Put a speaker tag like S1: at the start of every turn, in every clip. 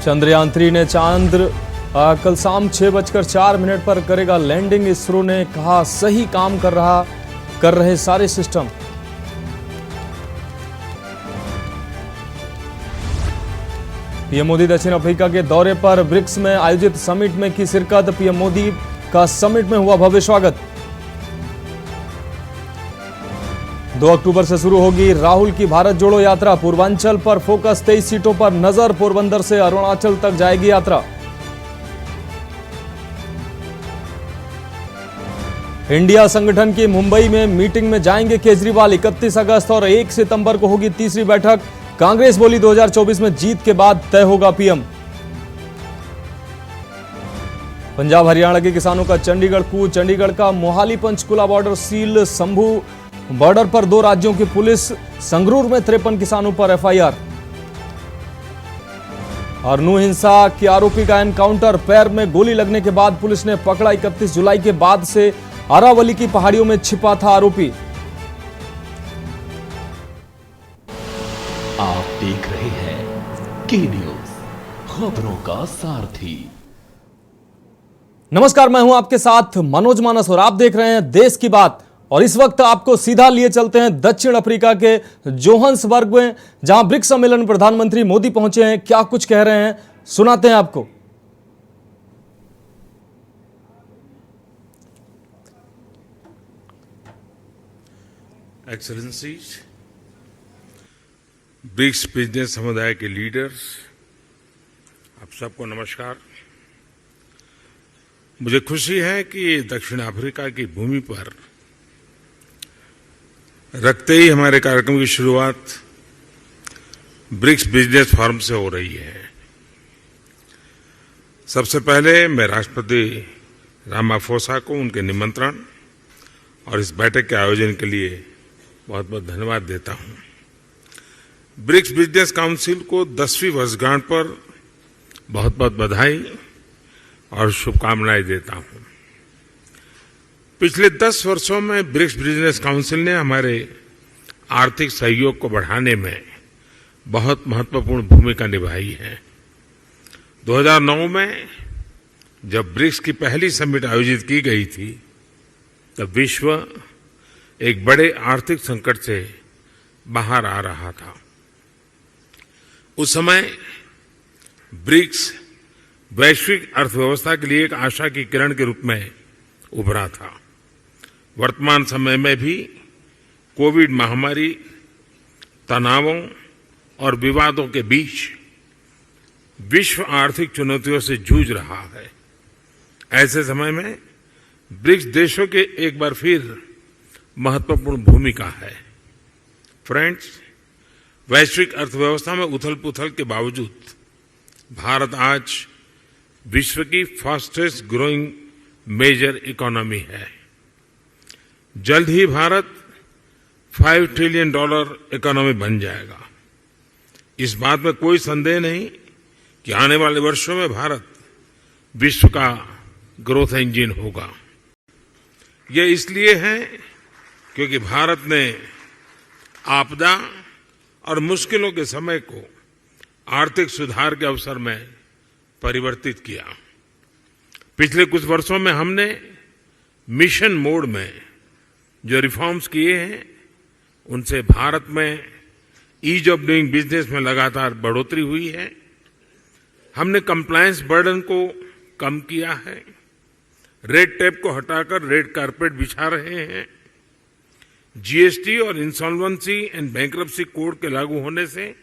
S1: चंद्रयान-3 ने चांद कल शाम 6:04 पर करेगा लैंडिंग। इसरो ने कहा सही काम कर रहे सारे सिस्टम। पीएम मोदी दक्षिण अफ्रीका के दौरे पर ब्रिक्स में आयोजित समिट में की शिरकत। पीएम मोदी का समिट में हुआ भव्य स्वागत। 2 अक्टूबर से शुरू होगी राहुल की भारत जोड़ो यात्रा। पूर्वांचल पर फोकस, 23 सीटों पर नजर। पोरबंदर से अरुणाचल तक जाएगी यात्रा। इंडिया संगठन की मुंबई में मीटिंग में जाएंगे केजरीवाल। 31 अगस्त और 1 सितंबर को होगी तीसरी बैठक। कांग्रेस बोली 2024 में जीत के बाद तय होगा पीएम। पंजाब हरियाणा के किसानों का चंडीगढ़ कूच। चंडीगढ़ का Mohali Panchkula border seal. Shambhu border पर 2 राज्यों की पुलिस। संगरूर में 53 किसानों पर एफआईआर। और नू हिंसा के आरोपी का एनकाउंटर। पैर में गोली लगने के बाद पुलिस ने पकड़ा। 31 जुलाई के बाद से अरावली की पहाड़ियों में छिपा था आरोपी।
S2: आप देख रहे हैं के न्यूज, खबरों का सारथी।
S1: नमस्कार, मैं हूं आपके साथ मनोज मानस और आप देख रहे हैं देश की बात। और इस वक्त आपको सीधा लिए चलते हैं दक्षिण अफ्रीका के जोहान्सबर्ग में, जहां ब्रिक्स सम्मेलन में प्रधानमंत्री मोदी पहुंचे हैं। क्या कुछ कह रहे हैं सुनाते हैं आपको।
S3: एक्सेलेंसीज, ब्रिक्स बिजनेस समुदाय के लीडर्स, आप सबको नमस्कार। मुझे खुशी है कि दक्षिण अफ्रीका की भूमि पर रखते ही हमारे कार्यक्रम की शुरुआत ब्रिक्स बिजनेस फोरम से हो रही है। सबसे पहले मैं राष्ट्रपति रामाफोसा को उनके निमंत्रण और इस बैठक के आयोजन के लिए बहुत बहुत धन्यवाद देता हूं। ब्रिक्स बिजनेस काउंसिल को 10वीं वर्षगांठ पर बहुत बहुत बधाई और शुभकामनाएं देता हूं। पिछले 10 वर्षों में ब्रिक्स बिजनेस काउंसिल ने हमारे आर्थिक सहयोग को बढ़ाने में बहुत महत्वपूर्ण भूमिका निभाई है। 2009 में जब ब्रिक्स की पहली समिट आयोजित की गई थी, तब विश्व एक बड़े आर्थिक संकट से बाहर आ रहा था। उस समय ब्रिक्स वैश्विक अर्थव्यवस्था के लिए एक आशा की किरण के रूप में उभरा था। वर्तमान समय में भी कोविड महामारी, तनावों और विवादों के बीच विश्व आर्थिक चुनौतियों से जूझ रहा है। ऐसे समय में ब्रिक्स देशों के एक बार फिर महत्वपूर्ण भूमिका है। फ्रेंड्स, वैश्विक अर्थव्यवस्था में उथल-पुथल के बावजूद भारत आज विश्व की फास्टेस्ट ग्रोइंग मेजर इकोनॉमी है। जल्द ही भारत $5 ट्रिलियन इकोनॉमी बन जाएगा। इस बात में कोई संदेह नहीं कि आने वाले वर्षों में भारत विश्व का ग्रोथ इंजन होगा। ये इसलिए है क्योंकि भारत ने आपदा और मुश्किलों के समय को आर्थिक सुधार के अवसर में परिवर्तित किया। पिछले कुछ वर्षों में हमने मिशन मोड में जो रिफॉर्म्स किए हैं, उनसे भारत में ईज ऑफ डूइंग बिजनेस में लगातार बढ़ोतरी हुई है। हमने कंप्लायंस बर्डन को कम किया है। रेड टेप को हटाकर रेड कारपेट बिछा रहे हैं। जीएसटी और इंसॉल्वेंसी एंड बैंक्रप्सी कोड के लागू होने से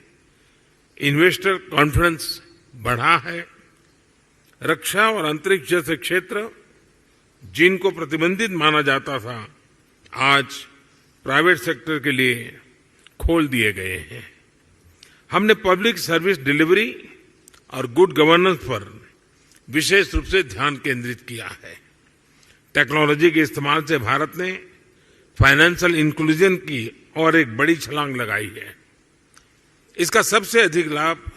S3: इन्वेस्टर कॉन्फिडेंस बढ़ा है। रक्षा और अंतरिक्ष जैसे क्षेत्र जिनको प्रतिबंधित माना जाता था, आज प्राइवेट सेक्टर के लिए खोल दिए गए हैं। हमने पब्लिक सर्विस डिलीवरी और गुड गवर्नेंस पर विशेष रूप से ध्यान केंद्रित किया है। टेक्नोलॉजी के इस्तेमाल से भारत ने फाइनेंशियल इंक्लूजन की और एक बड़ी छलांग लगाई है। इसका सबसे अधिक लाभ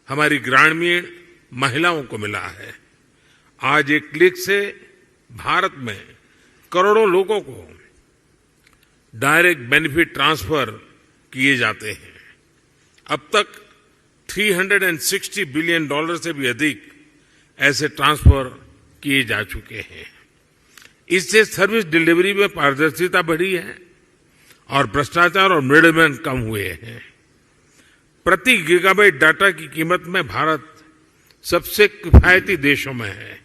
S3: हमारी ग्रामीण महिलाओं को मिला है। आज एक क्लिक से भारत में करोड़ों लोगों को डायरेक्ट बेनिफिट ट्रांसफर किए जाते हैं। अब तक $360 बिलियन से भी अधिक ऐसे ट्रांसफर किए जा चुके हैं। इससे सर्विस डिलीवरी में पारदर्शिता बढ़ी है और भ्रष्टाचार और मिडलमैन कम हुए हैं। प्रति गीगाबाइट डाटा की कीमत में भारत सबसे किफायती देशों में है।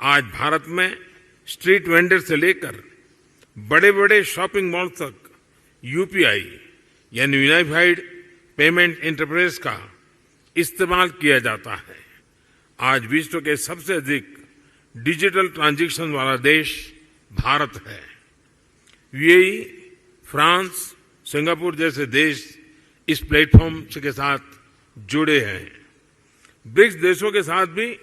S3: आज भारत में स्ट्रीट वेंडर से लेकर बड़े बड़े शॉपिंग मॉल तक यूपीआई यानी यूनिफाइड पेमेंट इंटरफेस का इस्तेमाल किया जाता है। आज विश्व के सबसे अधिक डिजिटल ट्रांजैक्शन वाला देश भारत है। यूएई, फ्रांस, सिंगापुर जैसे देश इस प्लेटफॉर्म के साथ जुड़े हैं। ब्रिक्स देशों के साथ भी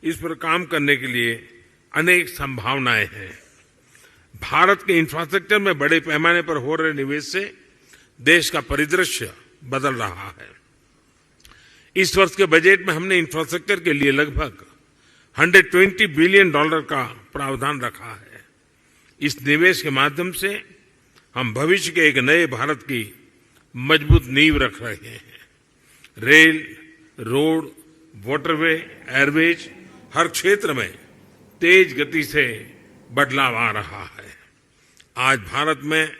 S3: इस पर काम करने के लिए अनेक संभावनाएं हैं। भारत के इंफ्रास्ट्रक्चर में बड़े पैमाने पर हो रहे निवेश से देश का परिदृश्य बदल रहा है। इस वर्ष के बजट में हमने इंफ्रास्ट्रक्चर के लिए लगभग $120 बिलियन का प्रावधान रखा है। इस निवेश के माध्यम से हम भविष्य के एक नए भारत की मजबूत नींव रख रहे हैं। रेल, रोड, वाटरवे, एयरवेज हर क्षेत्र में तेज गति से बदलाव आ रहा है। आज भारत में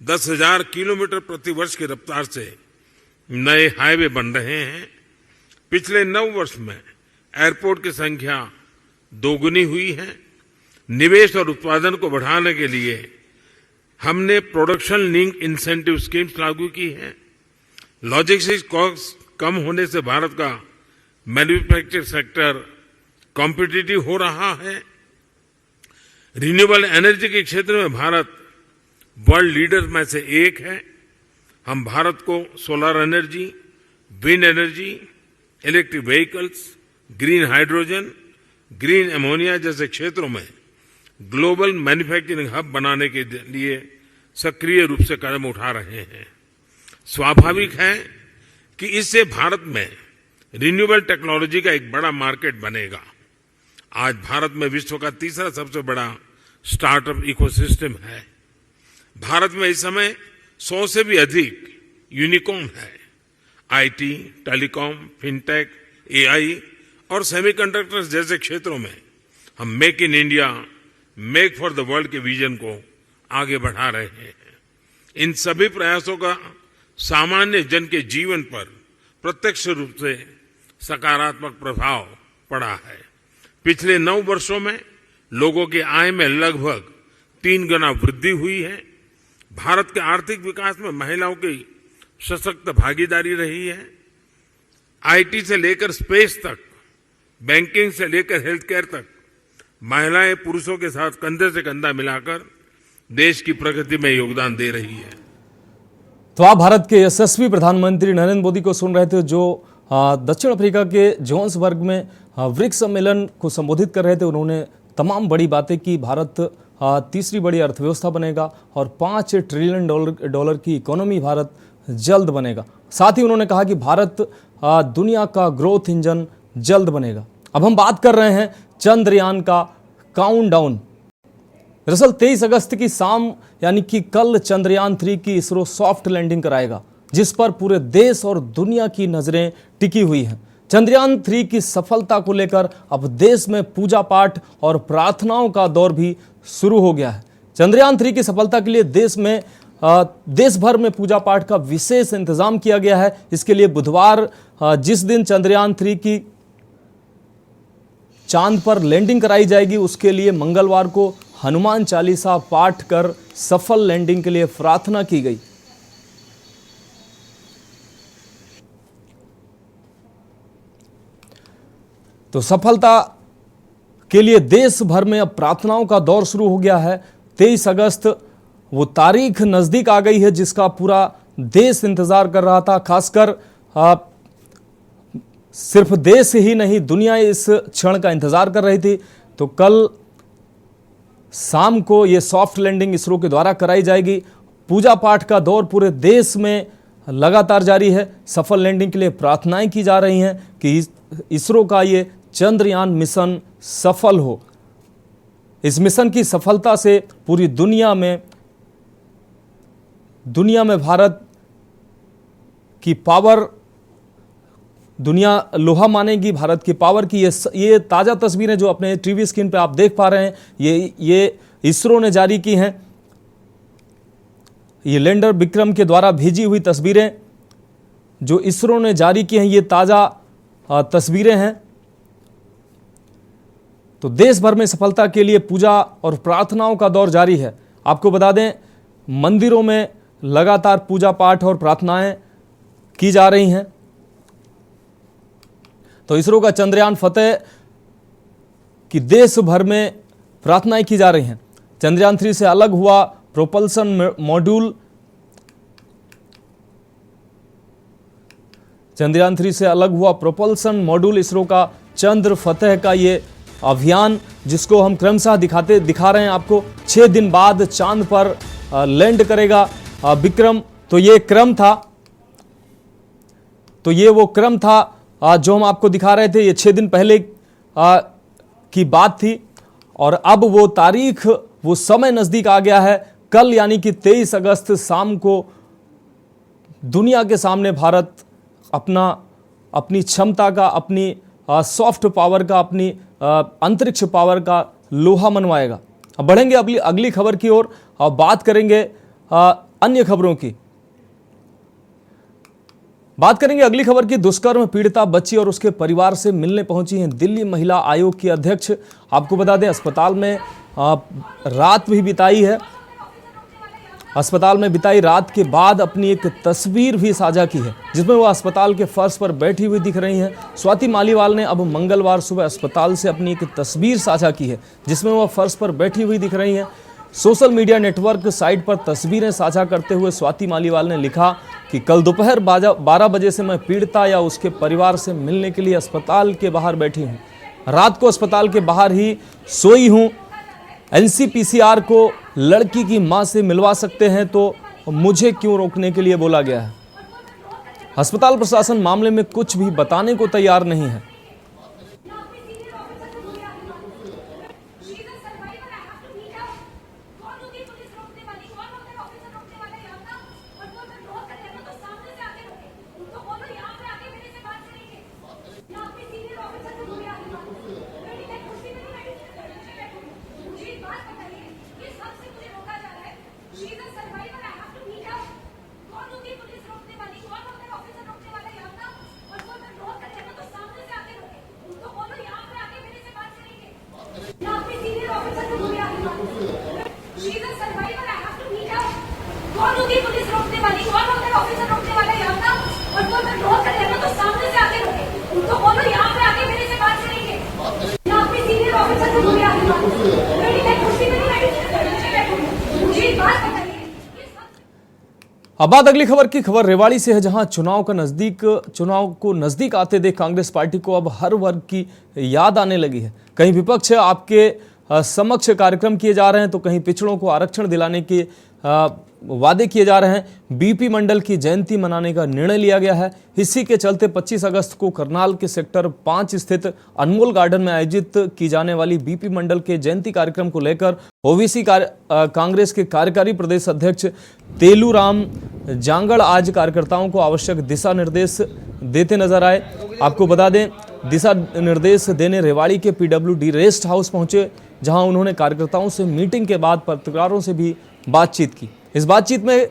S3: 10,000 किलोमीटर प्रति वर्ष की रफ्तार से नए हाईवे बन रहे हैं। पिछले 9 वर्ष में एयरपोर्ट की संख्या दोगुनी हुई है। निवेश और उत्पादन को बढ़ाने के लिए हमने प्रोडक्शन लिंक इंसेंटिव स्कीम्स लागू की है। लॉजिस्टिक्स कॉस्ट कम होने से भारत का मैन्युफैक्चरिंग सेक्टर कॉम्पिटिटिव हो रहा है। रिन्यूएबल एनर्जी के क्षेत्र में भारत वर्ल्ड लीडर में से एक है। हम भारत को solar energy, wind energy, electric vehicles, green hydrogen, green ammonia जैसे क्षेत्रों में ग्लोबल मैन्युफैक्चरिंग हब बनाने के लिए सक्रिय रूप से कदम उठा रहे हैं। स्वाभाविक है कि इससे भारत में रिन्यूएबल टेक्नोलॉजी का एक बड़ा मार्केट बनेगा। आज भारत में विश्व का तीसरा सबसे बड़ा स्टार्टअप इकोसिस्टम है। भारत में इस समय 100 से भी अधिक यूनिकॉर्न है। आईटी, टेलीकॉम, फिनटेक, एआई और सेमीकंडक्टर्स जैसे क्षेत्रों में हम make in India, make for the world के विजन को आगे बढ़ा रहे हैं। इन सभी प्रयासों का सामान्य जन के जीवन पर प्रत्यक्ष रूप से सकारात्मक प्रभाव पड़ा है। पिछले 9 वर्षों में लोगों की आय में लगभग 3 गुना वृद्धि हुई है। भारत के आर्थिक विकास में महिलाओं की सशक्त भागीदारी रही है। आईटी से लेकर स्पेस तक, बैंकिंग से लेकर हेल्थ केयर तक महिलाएं पुरुषों के साथ कंधे से कंधा मिलाकर देश की प्रगति में योगदान दे रही है।
S1: तो आप भारत के यशस्वी प्रधानमंत्री नरेंद्र मोदी को सुन रहे थे, जो दक्षिण अफ्रीका के जोहान्सबर्ग में ब्रिक्स सम्मेलन को संबोधित कर रहे थे। उन्होंने तमाम बड़ी बातें की। भारत तीसरी बड़ी अर्थव्यवस्था बनेगा और $5 ट्रिलियन की इकोनॉमी भारत जल्द बनेगा। साथ ही उन्होंने कहा कि भारत दुनिया का ग्रोथ इंजन जल्द बनेगा। अब हम बात कर रहे हैं चंद्रयान का काउंटडाउन। दरअसल 23 अगस्त की शाम यानी कि कल चंद्रयान 3 की इसरो सॉफ्ट लैंडिंग कराएगा, जिस पर पूरे देश और दुनिया की नजरें टिकी हुई हैं। चंद्रयान 3 की सफलता को लेकर अब देश में पूजा पाठ और प्रार्थनाओं का दौर भी शुरू हो गया है। चंद्रयान 3 की सफलता के लिए देश भर में पूजा पाठ का विशेष इंतजाम किया गया है। इसके लिए बुधवार जिस दिन चंद्रयान 3 की चांद पर लैंडिंग कराई जाएगी, उसके लिए मंगलवार को हनुमान चालीसा पाठ कर सफल लैंडिंग के लिए प्रार्थना की गई। तो सफलता के लिए देश भर में अब प्रार्थनाओं का दौर शुरू हो गया है। 23 अगस्त वो तारीख नजदीक आ गई है जिसका पूरा देश इंतजार कर रहा था। खासकर सिर्फ देश ही नहीं, दुनिया इस क्षण का इंतजार कर रही थी। तो कल शाम को ये सॉफ्ट लैंडिंग इसरो के द्वारा कराई जाएगी। पूजा पाठ का दौर पूरे देश में लगातार जारी है। सफल लैंडिंग के लिए प्रार्थनाएं की जा रही हैं कि इसरो का ये चंद्रयान मिशन सफल हो। इस मिशन की सफलता से पूरी दुनिया में भारत की पावर दुनिया लोहा मानेगी भारत की पावर की। ये ताज़ा तस्वीरें जो अपने टीवी स्क्रीन पे आप देख पा रहे हैं, ये इसरो ने जारी की हैं। ये लैंडर विक्रम के द्वारा भेजी हुई तस्वीरें जो इसरो ने जारी की हैं, ये ताज़ा तस्वीरें हैं। तो देश भर में सफलता के लिए पूजा और प्रार्थनाओं का दौर जारी है। आपको बता दें, मंदिरों में लगातार पूजा पाठ और प्रार्थनाएं की जा रही हैं। तो इसरो का चंद्रयान फतेह की देश भर में प्रार्थनाएं की जा रही हैं। चंद्रयान 3 से अलग हुआ प्रोपल्सन मॉड्यूल, चंद्रयान 3 से अलग हुआ प्रोपल्सन मॉड्यूल इसरो का चंद्र फतेह का ये अभियान, जिसको हम क्रमशः दिखा रहे हैं आपको। 6 दिन बाद चांद पर लैंड करेगा विक्रम। तो ये क्रम था, वो क्रम था जो हम आपको दिखा रहे थे। ये 6 दिन पहले की बात थी और अब वो तारीख, वो समय नजदीक आ गया है। कल यानी कि 23 अगस्त शाम को दुनिया के सामने भारत अपनी क्षमता का, अपनी सॉफ्ट पावर का, अपनी अंतरिक्ष पावर का लोहा मनवाएगा। अब बढ़ेंगे अगली खबर की ओर और बात करेंगे अन्य खबरों की। बात करेंगे अगली खबर की। दुष्कर्म पीड़िता बच्ची और उसके परिवार से मिलने पहुंची हैं दिल्ली महिला आयोग की अध्यक्ष। आपको बता दें, अस्पताल में रात भी बिताई है। अस्पताल में बिताई रात के बाद अपनी एक तस्वीर भी साझा की है, जिसमें वो अस्पताल के फर्श पर बैठी हुई दिख रही हैं। स्वाति मालीवाल ने अब मंगलवार सुबह अस्पताल से अपनी एक तस्वीर साझा की है, जिसमें वह फर्श पर बैठी हुई दिख रही हैं। सोशल मीडिया नेटवर्क साइट पर तस्वीरें साझा करते हुए स्वाति मालीवाल ने लिखा कि कल दोपहर 12 बजे से मैं पीड़िता या उसके परिवार से मिलने के लिए अस्पताल के बाहर बैठी हूँ। रात को अस्पताल के बाहर ही सोई हूँ। एनसीपीसीआर को लड़की की मां से मिलवा सकते हैं तो मुझे क्यों रोकने के लिए बोला गया है। अस्पताल प्रशासन मामले में कुछ भी बताने को तैयार नहीं है। अब बात अगली खबर की। खबर रेवाड़ी से है, जहां चुनाव को नजदीक आते देख कांग्रेस पार्टी को अब हर वर्ग की याद आने लगी है। कहीं विपक्ष आपके समक्ष कार्यक्रम किए जा रहे हैं, तो कहीं पिछड़ों को आरक्षण दिलाने के वादे किए जा रहे हैं। बीपी मंडल की जयंती मनाने का निर्णय लिया गया है। इसी के चलते 25 अगस्त को करनाल के सेक्टर 5 स्थित अनमोल गार्डन में आयोजित की जाने वाली बीपी मंडल के जयंती कार्यक्रम को लेकर ओबीसी कांग्रेस के कार्यकारी प्रदेश अध्यक्ष तेलूराम जांगड़ आज कार्यकर्ताओं को आवश्यक दिशा निर्देश देते नजर आए। आपको बता दें, दिशा निर्देश देने रेवाड़ी के पीडब्ल्यूडी रेस्ट हाउस पहुंचे, जहां उन्होंने कार्यकर्ताओं से मीटिंग के बाद पत्रकारों से भी बातचीत की। इस बातचीत में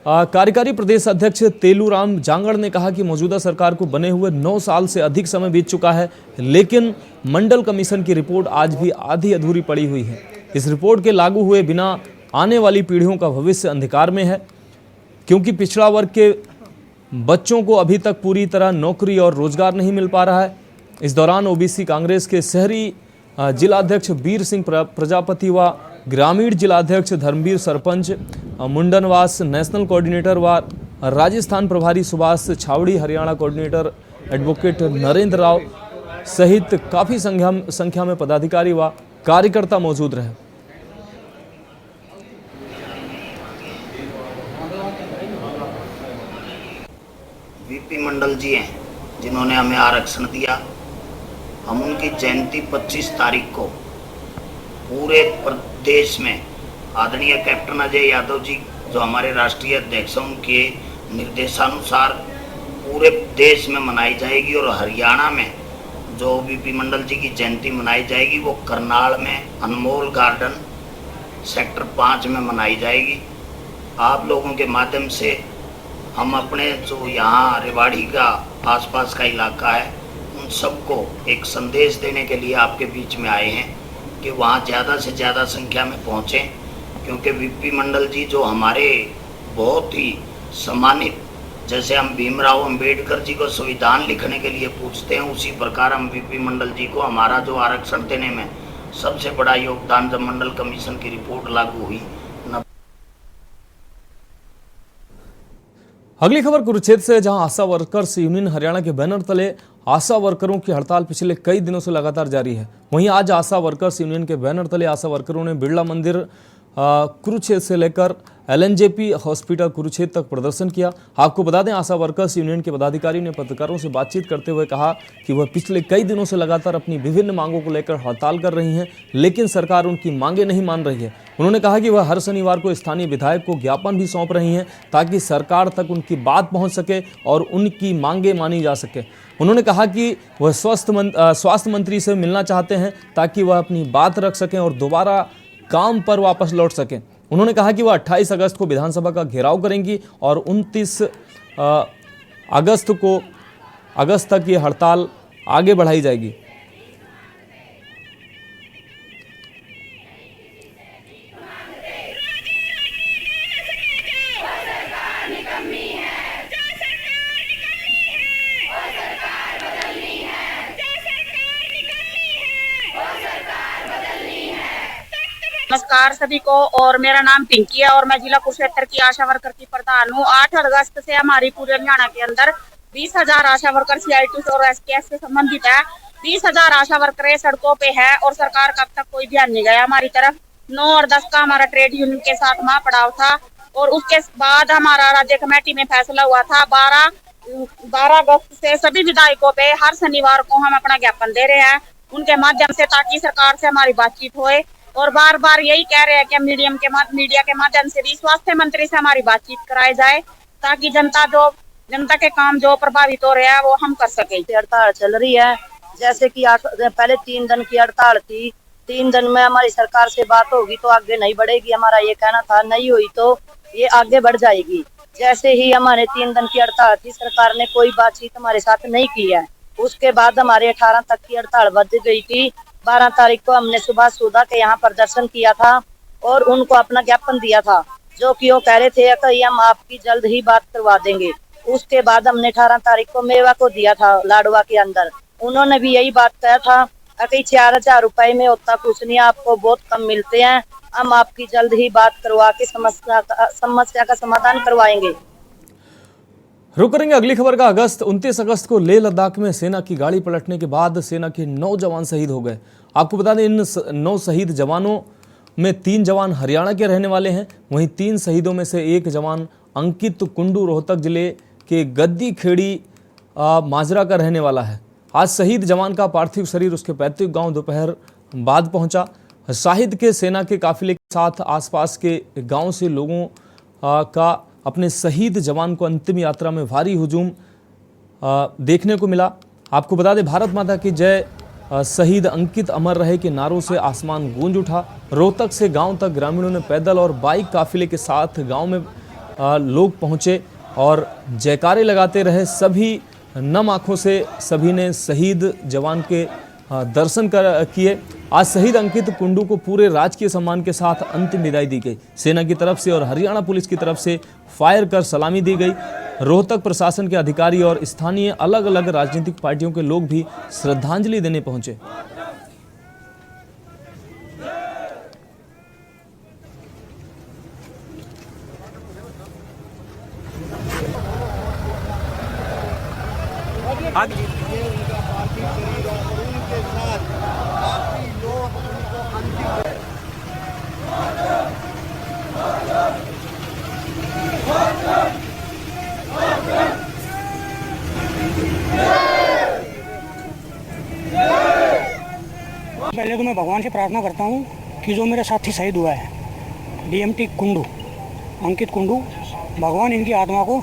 S1: कार्यकारी प्रदेश अध्यक्ष तेलूराम जांगड़ ने कहा कि मौजूदा सरकार को बने हुए 9 साल से अधिक समय बीत चुका है, लेकिन मंडल कमीशन की रिपोर्ट आज भी आधी अधूरी पड़ी हुई है। इस रिपोर्ट के लागू हुए बिना आने वाली पीढ़ियों का भविष्य अंधकार में है, क्योंकि पिछड़ा वर्ग के बच्चों को अभी तक पूरी तरह नौकरी और रोजगार नहीं मिल पा रहा है। इस दौरान ओबीसी कांग्रेस के शहरी जिलाध्यक्ष वीर सिंह प्रजापति व ग्रामीण जिलाध्यक्ष धर्मवीर सरपंच मुंडनवास, नेशनल कोऑर्डिनेटर व राजस्थान प्रभारी सुभाष छावड़ी, हरियाणा कोऑर्डिनेटर एडवोकेट नरेंद्र राव सहित काफी संख्या में पदाधिकारी व कार्यकर्ता मौजूद रहे।
S4: वीपी मंडल जी हैं जिन्होंने हमें आरक्षण दिया। हम उनकी जयंती 25 तारीख को पूरे प्रदेश में आदरणीय कैप्टन अजय यादव जी जो हमारे राष्ट्रीय अध्यक्ष हैं, उनके निर्देशानुसार पूरे देश में मनाई जाएगी। और हरियाणा में जो वीपी मंडल जी की जयंती मनाई जाएगी वो करनाल में अनमोल गार्डन सेक्टर 5 में मनाई जाएगी। आप लोगों के माध्यम से हम अपने जो यहाँ रेवाड़ी का आसपास का इलाका है उन सबको एक संदेश देने के लिए आपके बीच में आए हैं कि वहाँ ज़्यादा से ज़्यादा संख्या में पहुँचें, क्योंकि वीपी मंडल जी जो हमारे बहुत ही सम्मानित, जैसे हम भीमराव अंबेडकर जी को संविधान लिखने के लिए पूछते हैं, उसी प्रकार हम वीपी मंडल जी को हमारा जो आरक्षण देने में सबसे बड़ा योगदान जब मंडल कमीशन की रिपोर्ट लागू हुई।
S1: अगली खबर कुरुक्षेत्र से, जहां आशा वर्कर्स यूनियन हरियाणा के बैनर तले आशा वर्करों की हड़ताल पिछले कई दिनों से लगातार जारी है। वहीं आज आशा वर्कर्स यूनियन के बैनर तले आशा वर्करों ने बिरला मंदिर कुरुक्षेत्र से लेकर एलएनजेपी हॉस्पिटल कुरुक्षेत्र तक प्रदर्शन किया। आपको बता दें, आशा वर्कर्स यूनियन के पदाधिकारियों ने पत्रकारों से बातचीत करते हुए कहा कि वह पिछले कई दिनों से लगातार अपनी विभिन्न मांगों को लेकर हड़ताल कर रही हैं, लेकिन सरकार उनकी मांगें नहीं मान रही है। उन्होंने कहा कि वह हर शनिवार को स्थानीय विधायक को ज्ञापन भी सौंप रही हैं ताकि सरकार तक उनकी बात पहुँच सके और उनकी मांगें मानी जा सके। उन्होंने कहा कि वह स्वास्थ्य मंत्री से मिलना चाहते हैं ताकि वह अपनी बात रख सकें और दोबारा काम पर वापस लौट सकें। उन्होंने कहा कि वह 28 अगस्त को विधानसभा का घेराव करेंगी और 29 अगस्त तक ये हड़ताल आगे बढ़ाई जाएगी।
S5: नमस्कार सभी को, और मेरा नाम पिंकी है और मैं जिला कुरुक्षेत्र की आशा वर्कर की प्रधान हूँ। 8 अगस्त से हमारी पूरे हरियाणा के अंदर 20,000 आशा वर्कर CIT और SKS से संबंधित है। 20,000 आशा वर्कर सड़कों पे है और सरकार का अब तक कोई ध्यान नहीं गया हमारी तरफ। 9 और 10 का हमारा ट्रेड यूनियन के साथ महापड़ाव था और उसके बाद हमारा राज्य कमेटी में फैसला हुआ था 12 अगस्त से सभी विधायकों पे हर शनिवार को हम अपना ज्ञापन दे रहे हैं उनके माध्यम से, ताकि सरकार से हमारी बातचीत होए। और बार बार यही कह रहे हैं कि मीडिया के माध्यम से भी स्वास्थ्य मंत्री से हमारी बातचीत कराई जाए ताकि जनता के काम जो प्रभावित हो रहे हैं वो हम कर सके।
S6: हड़ताल चल रही है, जैसे कि पहले 3 दिन की हड़ताल थी। 3 दिन में हमारी सरकार से बात होगी तो आगे नहीं बढ़ेगी, हमारा ये कहना था। नहीं हुई तो ये आगे बढ़ जाएगी। जैसे ही हमारे 3 दिन की हड़ताल थी, सरकार ने कोई बातचीत हमारे साथ नहीं की है। उसके बाद हमारे 18 तक की हड़ताल बढ़ गई थी। 12 तारीख को हमने सुबह सुधा के यहाँ प्रदर्शन किया था और उनको अपना ज्ञापन दिया था, जो कि वो कह रहे थे कि हम आपकी जल्द ही बात करवा देंगे। उसके बाद हमने 18 तारीख को मेवा को दिया था लाडवा के अंदर। उन्होंने भी यही बात कहा था कि 4,000 रुपए में होता कुछ नहीं, आपको बहुत कम मिलते हैं, हम आपकी जल्द ही बात करवा के समस्या का समाधान करवाएंगे।
S1: रुक करेंगे अगली खबर का। 29 अगस्त को लेह लद्दाख में सेना की गाड़ी पलटने के बाद सेना के 9 जवान शहीद हो गए। आपको बता दें, इन 9 शहीद जवानों में 3 जवान हरियाणा के रहने वाले हैं। वहीं 3 शहीदों में से 1 जवान अंकित कुंडू रोहतक जिले के गद्दी खेड़ी माजरा का रहने वाला है। आज शहीद जवान का पार्थिव शरीर उसके पैतृक गांव दोपहर बाद पहुंचा। शाहिद के सेना के काफिले के साथ आसपास के गांव से लोगों का अपने शहीद जवान को अंतिम यात्रा में भारी हुजूम देखने को मिला। आपको बता दें, भारत माता की जय, शहीद अंकित अमर रहे के नारों से आसमान गूंज उठा। रोहतक से गांव तक ग्रामीणों ने पैदल और बाइक काफिले के साथ गांव में लोग पहुंचे और जयकारे लगाते रहे। सभी नम आंखों से सभी ने शहीद जवान के दर्शन किए। आज शहीद अंकित कुंडू को पूरे राजकीय सम्मान के साथ अंतिम विदाई दी गई। सेना की तरफ से और हरियाणा पुलिस की तरफ से फायर कर सलामी दी गई। रोहतक प्रशासन के अधिकारी और स्थानीय अलग अलग राजनीतिक पार्टियों के लोग भी श्रद्धांजलि देने पहुंचे।
S7: पहले तो मैं भगवान से प्रार्थना करता हूँ कि जो मेरा साथी शहीद हुआ है DMT कुंडू, अंकित कुंडू, भगवान इनकी आत्मा को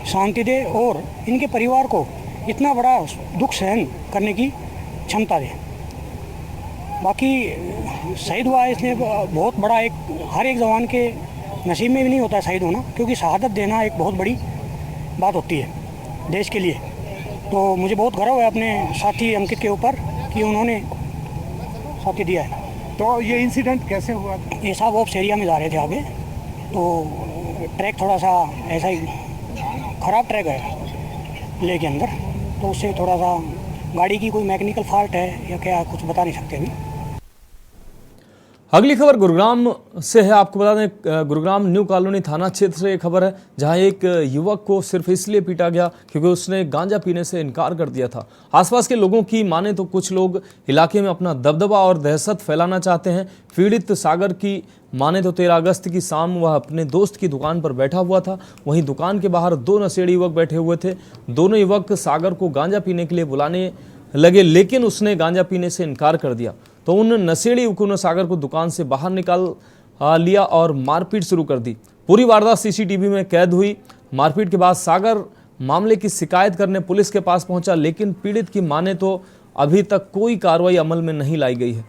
S7: शांति दे और इनके परिवार को इतना बड़ा दुख सहन करने की क्षमता दे। बाकी शहीद हुआ है इसने बहुत बड़ा एक हर एक जवान के नसीब में भी नहीं होता शहीद होना, क्योंकि शहादत देना एक बहुत बड़ी बात होती है देश के लिए। तो मुझे बहुत गर्व है अपने साथी अंकित के ऊपर कि उन्होंने साथी दिया है।
S8: तो ये इंसिडेंट कैसे हुआ?
S7: ये साहब ऑप्स एरिया में जा रहे थे आगे, तो ट्रैक थोड़ा सा ऐसा ही ख़राब ट्रैक है ले के अंदर, तो उससे थोड़ा सा गाड़ी की कोई मैकेनिकल फॉल्ट है या क्या कुछ बता नहीं सकते अभी।
S1: अगली खबर गुरुग्राम से है। आपको बता दें गुरुग्राम न्यू कॉलोनी थाना क्षेत्र से एक खबर है, जहां एक युवक को सिर्फ इसलिए पीटा गया क्योंकि उसने गांजा पीने से इनकार कर दिया था। आसपास के लोगों की माने तो कुछ लोग इलाके में अपना दबदबा और दहशत फैलाना चाहते हैं। पीड़ित सागर की माने तो 13 अगस्त की शाम वह अपने दोस्त की दुकान पर बैठा हुआ था। वहीं दुकान के बाहर 2 नशेड़ी युवक बैठे हुए थे। दोनों युवक सागर को गांजा पीने के लिए बुलाने लगे, लेकिन उसने गांजा पीने से इनकार कर दिया। तो उन नशेड़ी युवकों ने सागर को दुकान से बाहर निकाल लिया और मारपीट शुरू कर दी। पूरी वारदात सीसीटीवी में कैद हुई। मारपीट के बाद सागर मामले की शिकायत करने पुलिस के पास पहुंचा, लेकिन पीड़ित की माने तो अभी तक कोई कार्रवाई अमल में नहीं लाई गई है।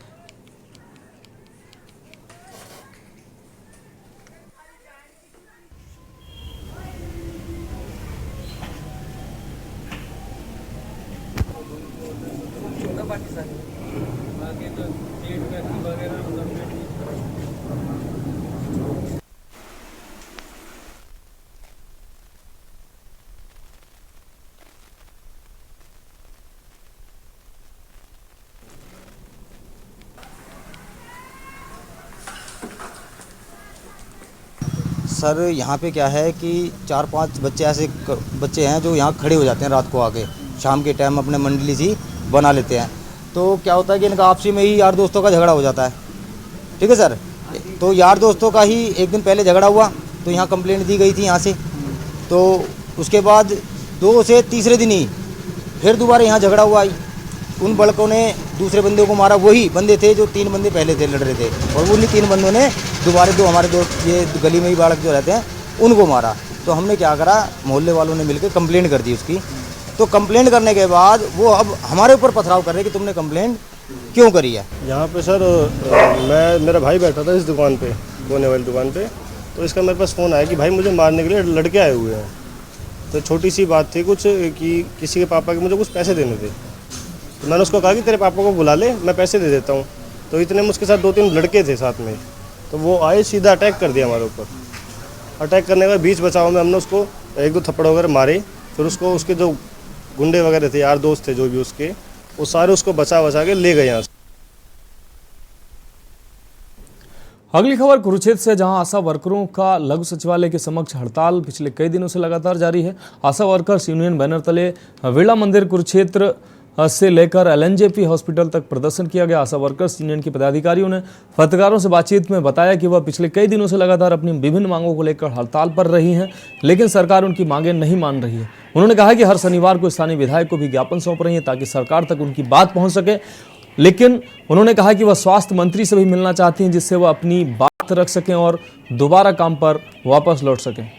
S9: सर यहाँ पे क्या है कि 4-5 बच्चे ऐसे बच्चे हैं जो यहाँ खड़े हो जाते हैं रात को आके, शाम के टाइम अपने मंडली सी बना लेते हैं। तो क्या होता है कि इनका आपसी में ही यार दोस्तों का झगड़ा हो जाता है। ठीक है सर, तो यार दोस्तों का ही एक दिन पहले झगड़ा हुआ, तो यहाँ कंप्लेंट दी गई थी यहाँ से। तो उसके बाद 2 से तीसरे दिन ही फिर दोबारा यहाँ झगड़ा हुआ। उन बड़कों ने दूसरे बंदे को मारा, वही बंदे थे जो 3 बंदे पहले थे लड़ रहे थे, और उन्हीं 3 बंदों ने दोबारा 2 हमारे दोस्त ये गली में ही बालक जो रहते हैं उनको मारा। तो हमने क्या करा, मोहल्ले वालों ने मिलकर कंप्लेंट कर दी उसकी। तो कंप्लेंट करने के बाद वो अब हमारे ऊपर पथराव कर रहे हैं कि तुमने कंप्लेंट क्यों करी है।
S10: यहाँ पे सर मेरा भाई बैठा था इस दुकान पे, बोने वाली दुकान पे, तो इसका मेरे पास फ़ोन आया कि भाई मुझे मारने के लिए लड़के आए हुए हैं। तो छोटी सी बात थी कुछ कि किसी के पापा के मुझे कुछ पैसे देने थे। तो मैंने उसको कहा कि तेरे पापा को बुला ले, मैं पैसे दे देता हूँ। तो इतने में उसके साथ 2-3 लड़के थे साथ में, तो वो आए, सीधा अटैक कर दिया हमारे ऊपर। अटैक करने के बाद बीच बचाव में हमने उसको 1-2 थप्पड़ वगैरह मारे। फिर उसको उसके जो गुंडे वगैरह थे, यार दोस्त थे जो भी उसके, वो सारे उसको बचा के ले गए यहाँ से।
S1: अगली खबर कुरुक्षेत्र से, जहां आशा वर्करों का लघु सचिवालय के समक्ष हड़ताल पिछले कई दिनों से लगातार जारी है। आशा वर्कर्स यूनियन बैनर तले बिरला मंदिर कुरुक्षेत्र से लेकर एलएनजेपी हॉस्पिटल तक प्रदर्शन किया गया। आशा वर्कर्स यूनियन के पदाधिकारियों ने पत्रकारों से बातचीत में बताया कि वह पिछले कई दिनों से लगातार अपनी विभिन्न मांगों को लेकर हड़ताल पर रही हैं, लेकिन सरकार उनकी मांगें नहीं मान रही है। उन्होंने कहा कि हर शनिवार को स्थानीय विधायक को भी ज्ञापन सौंप रही है ताकि सरकार तक उनकी बात पहुंच सके, लेकिन उन्होंने कहा कि वह स्वास्थ्य मंत्री से भी मिलना चाहती हैं, जिससे वह अपनी बात रख सकें और दोबारा काम पर वापस लौट सकें।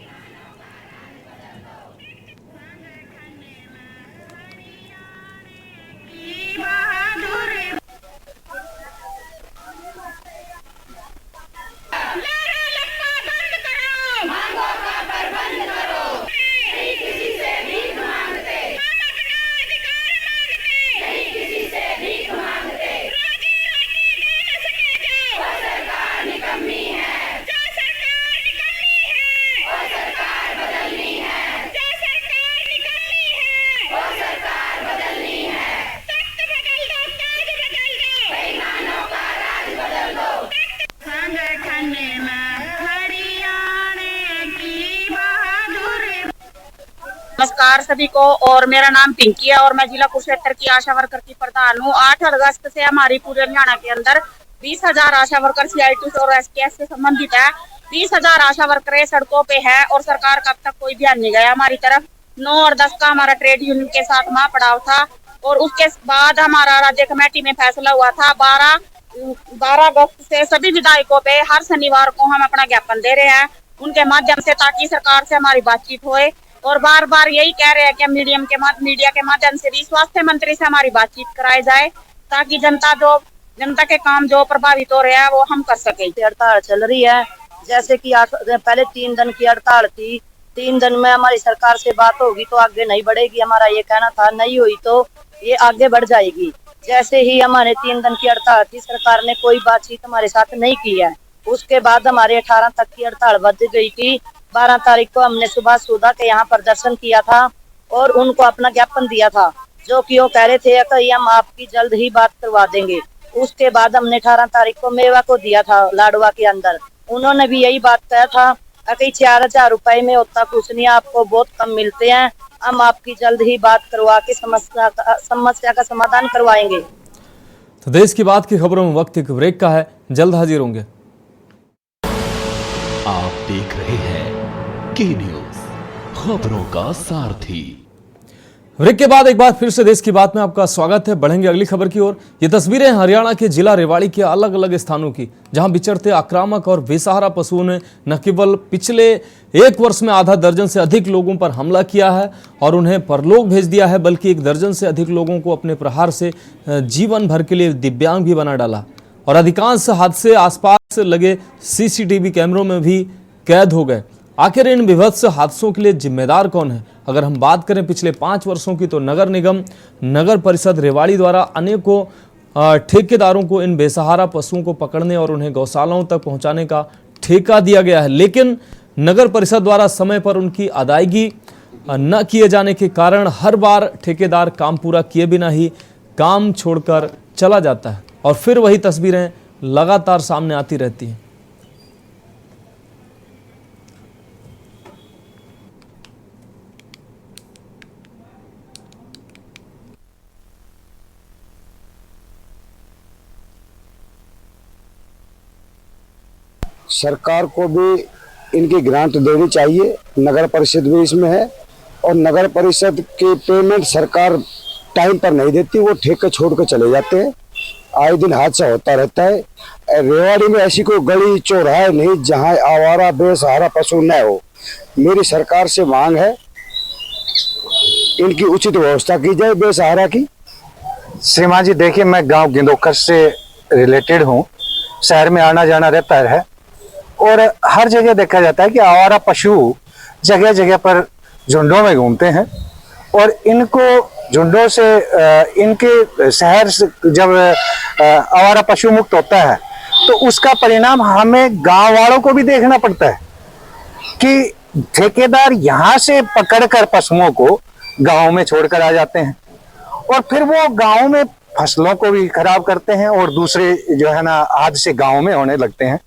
S5: नमस्कार सभी को, और मेरा नाम पिंकी है और मैं जिला कुरुक्षेत्र की आशा वर्कर की प्रधान हूँ। 8 अगस्त से हमारी पूरे हरियाणा के अंदर 20,000 आशा वर्कर CI2 और SKS से संबंधित है। 20,000 आशा वर्कर सड़कों पे है और सरकार का अब तक कोई ध्यान नहीं गया हमारी तरफ। 9 और 10 का हमारा ट्रेड यूनियन के साथ महापड़ाव था और उसके बाद हमारा राज्य कमेटी में फैसला हुआ था 12 अगस्त से सभी विधायकों पे हर शनिवार को हम अपना ज्ञापन दे रहे हैं उनके माध्यम से, ताकि सरकार से हमारी बातचीत होए। और बार बार यही कह रहे हैं कि मीडिया के माध्यम से भी स्वास्थ्य मंत्री से हमारी बातचीत कराई जाए, ताकि जनता के काम जो प्रभावित हो रहे हैं वो हम कर सके।
S6: हड़ताल चल रही है, जैसे कि पहले 3 दिन की हड़ताल थी। 3 दिन में हमारी सरकार से बात होगी तो आगे नहीं बढ़ेगी, हमारा ये कहना था। नहीं हुई तो ये आगे बढ़ जाएगी। जैसे ही हमारे 3 दिन की हड़ताल थी, सरकार ने कोई बातचीत हमारे साथ नहीं की है। उसके बाद हमारे 18 तक की हड़ताल बढ़ गई थी। 12 तारीख को हमने सुबह सुधा के यहाँ प्रदर्शन किया था और उनको अपना ज्ञापन दिया था, जो कि वो कह रहे थे कि हम आपकी जल्द ही बात करवा देंगे। उसके बाद हमने 18 तारीख को मेवा को दिया था लाडवा के अंदर। उन्होंने भी यही बात कहा था कि 4000 रुपए में होता कुछ नहीं, आपको बहुत कम मिलते हैं, हम आपकी जल्द ही बात करवा के समस्या का समाधान करवाएंगे।
S1: तो देश की बात की खबरों में वक्त एक ब्रेक का है, जल्द हाजिर होंगे।
S2: आप देख रहे हैं के न्यूज, खबरों का सारथी।
S1: ब्रेक के बाद एक बार फिर से देश की बात में आपका स्वागत है। बढ़ेंगे अगली खबर की ओर। ये तस्वीरें हरियाणा के जिला रेवाड़ी के अलग अलग स्थानों की, जहां बिचरते आक्रामक और बेसहारा पशुओं ने न केवल पिछले 1 वर्ष में आधा दर्जन से अधिक लोगों पर हमला किया है और उन्हें परलोक भेज दिया है, बल्कि 1 दर्जन से अधिक लोगों को अपने प्रहार से जीवन भर के लिए दिव्यांग भी बना डाला। और अधिकांश हादसे आसपास लगे CCTV कैमरों में भी कैद हो गए। आखिर इन विभत्स हादसों के लिए जिम्मेदार कौन है? अगर हम बात करें पिछले 5 वर्षों की, तो नगर निगम नगर परिषद रेवाड़ी द्वारा अनेकों ठेकेदारों को इन बेसहारा पशुओं को पकड़ने और उन्हें गौशालाओं तक पहुंचाने का ठेका दिया गया है, लेकिन नगर परिषद द्वारा समय पर उनकी अदायगी न किए जाने के कारण हर बार ठेकेदार काम पूरा किए बिना ही काम छोड़कर चला जाता है और फिर वही तस्वीरें लगातार सामने आती रहती हैं।
S11: सरकार को भी इनकी ग्रांट देनी चाहिए, नगर परिषद भी इसमें है और नगर परिषद की पेमेंट सरकार टाइम पर नहीं देती, वो ठेके छोड़ कर चले जाते हैं। आए दिन हादसा होता रहता है। रेवाड़ी में ऐसी कोई गली चौराहा नहीं जहां आवारा बेसहारा पशु न हो। मेरी सरकार से मांग है इनकी उचित व्यवस्था की जाए बेसहारा की।
S12: श्रीमान जी देखिए, मैं गांव गिंदोकर से रिलेटेड हूँ, शहर में आना जाना रहता है और हर जगह देखा जाता है कि आवारा पशु जगह जगह पर झुंडों में घूमते हैं और इनको झुंडों से इनके शहर से जब आवारा पशु मुक्त होता है तो उसका परिणाम हमें गांव वालों को भी देखना पड़ता है कि ठेकेदार यहाँ से पकड़कर पशुओं को गांव में छोड़कर आ जाते हैं और फिर वो गांव में फसलों को भी खराब करते हैं और दूसरे जो है ना हादसे गांव में होने लगते हैं।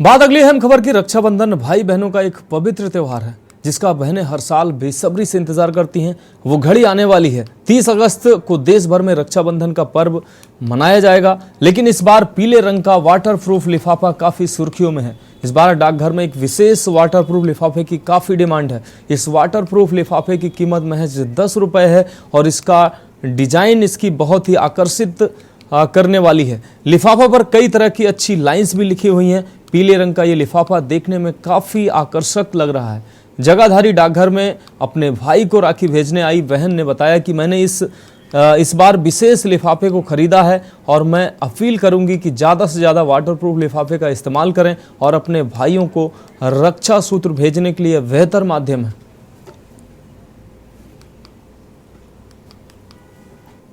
S1: बात अगली अहम खबर की। रक्षाबंधन भाई बहनों का एक पवित्र त्योहार है जिसका बहनें हर साल बेसब्री से इंतजार करती हैं। वो घड़ी आने वाली है। 30 अगस्त को देश भर में रक्षाबंधन का पर्व मनाया जाएगा, लेकिन इस बार पीले रंग का वाटरप्रूफ लिफाफा काफी सुर्खियों में है। इस बार डाकघर में एक विशेष वाटरप्रूफ लिफाफे की काफी डिमांड है। इस वाटरप्रूफ लिफाफे की कीमत महज 10 रुपए है और इसका डिजाइन इसकी बहुत ही आकर्षित करने वाली है। लिफाफा पर कई तरह की अच्छी लाइंस भी लिखी हुई हैं। पीले रंग का ये लिफाफा देखने में काफी आकर्षक लग रहा है। जगाधारी डाकघर में अपने भाई को राखी भेजने आई बहन ने बताया कि मैंने इस बार विशेष लिफाफे को खरीदा है और मैं अपील करूंगी कि ज़्यादा से ज़्यादा वाटरप्रूफ लिफाफे का इस्तेमाल करें और अपने भाइयों को रक्षा सूत्र भेजने के लिए बेहतर माध्यम है।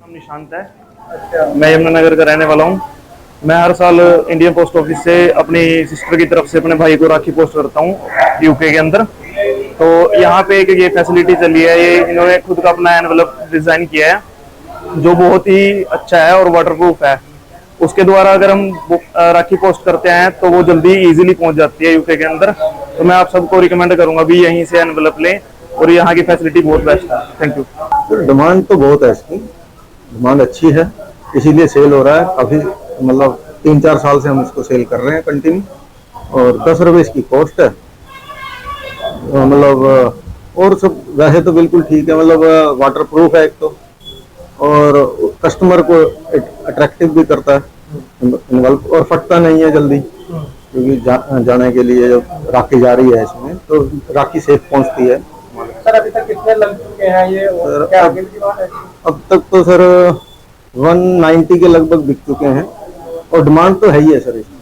S13: निशांत है, मैं यमुनानगर का रहने वाला हूँ। मैं हर साल इंडियन पोस्ट ऑफिस से अपनी सिस्टर की तरफ से अपने भाई को राखी पोस्ट करता हूँ यूके के अंदर। तो यहाँ पे एक ये फैसिलिटी चली है, ये इन्होंने खुद का अपना एनवेलप डिजाइन किया है जो बहुत ही अच्छा है और वाटरप्रूफ है। उसके द्वारा अगर हम राखी पोस्ट करते हैं तो वो जल्दी इजीली पहुंच जाती है यूके के अंदर। तो मैं आप सबको रिकमेंड करूंगा भी यहीं से एनवेलप लें और यहाँ की फैसिलिटी बहुत बेस्ट है। Thank you.
S14: डिमांड तो बहुत है, इसकी डिमांड अच्छी है, इसीलिए सेल हो रहा है। काफी मतलब 3-4 साल से हम इसको सेल कर रहे हैं कंटिन्यू और 10 रुपए इसकी कॉस्ट है। मतलब और सब वैसे तो बिल्कुल ठीक है, मतलब वाटर प्रूफ है एक तो और कस्टमर को अट्रैक्टिव भी करता है और फटता नहीं है जल्दी। क्योंकि जाने के लिए जब राखी जा रही है इसमें तो राखी सेफ पहुंचती है।
S8: सर अभी तक कितने लग चुके हैं ये और क्या आगे की बात है?
S14: अब तक तो सर 190 के लगभग बिक चुके हैं और डिमांड तो है ही है सर इसमें।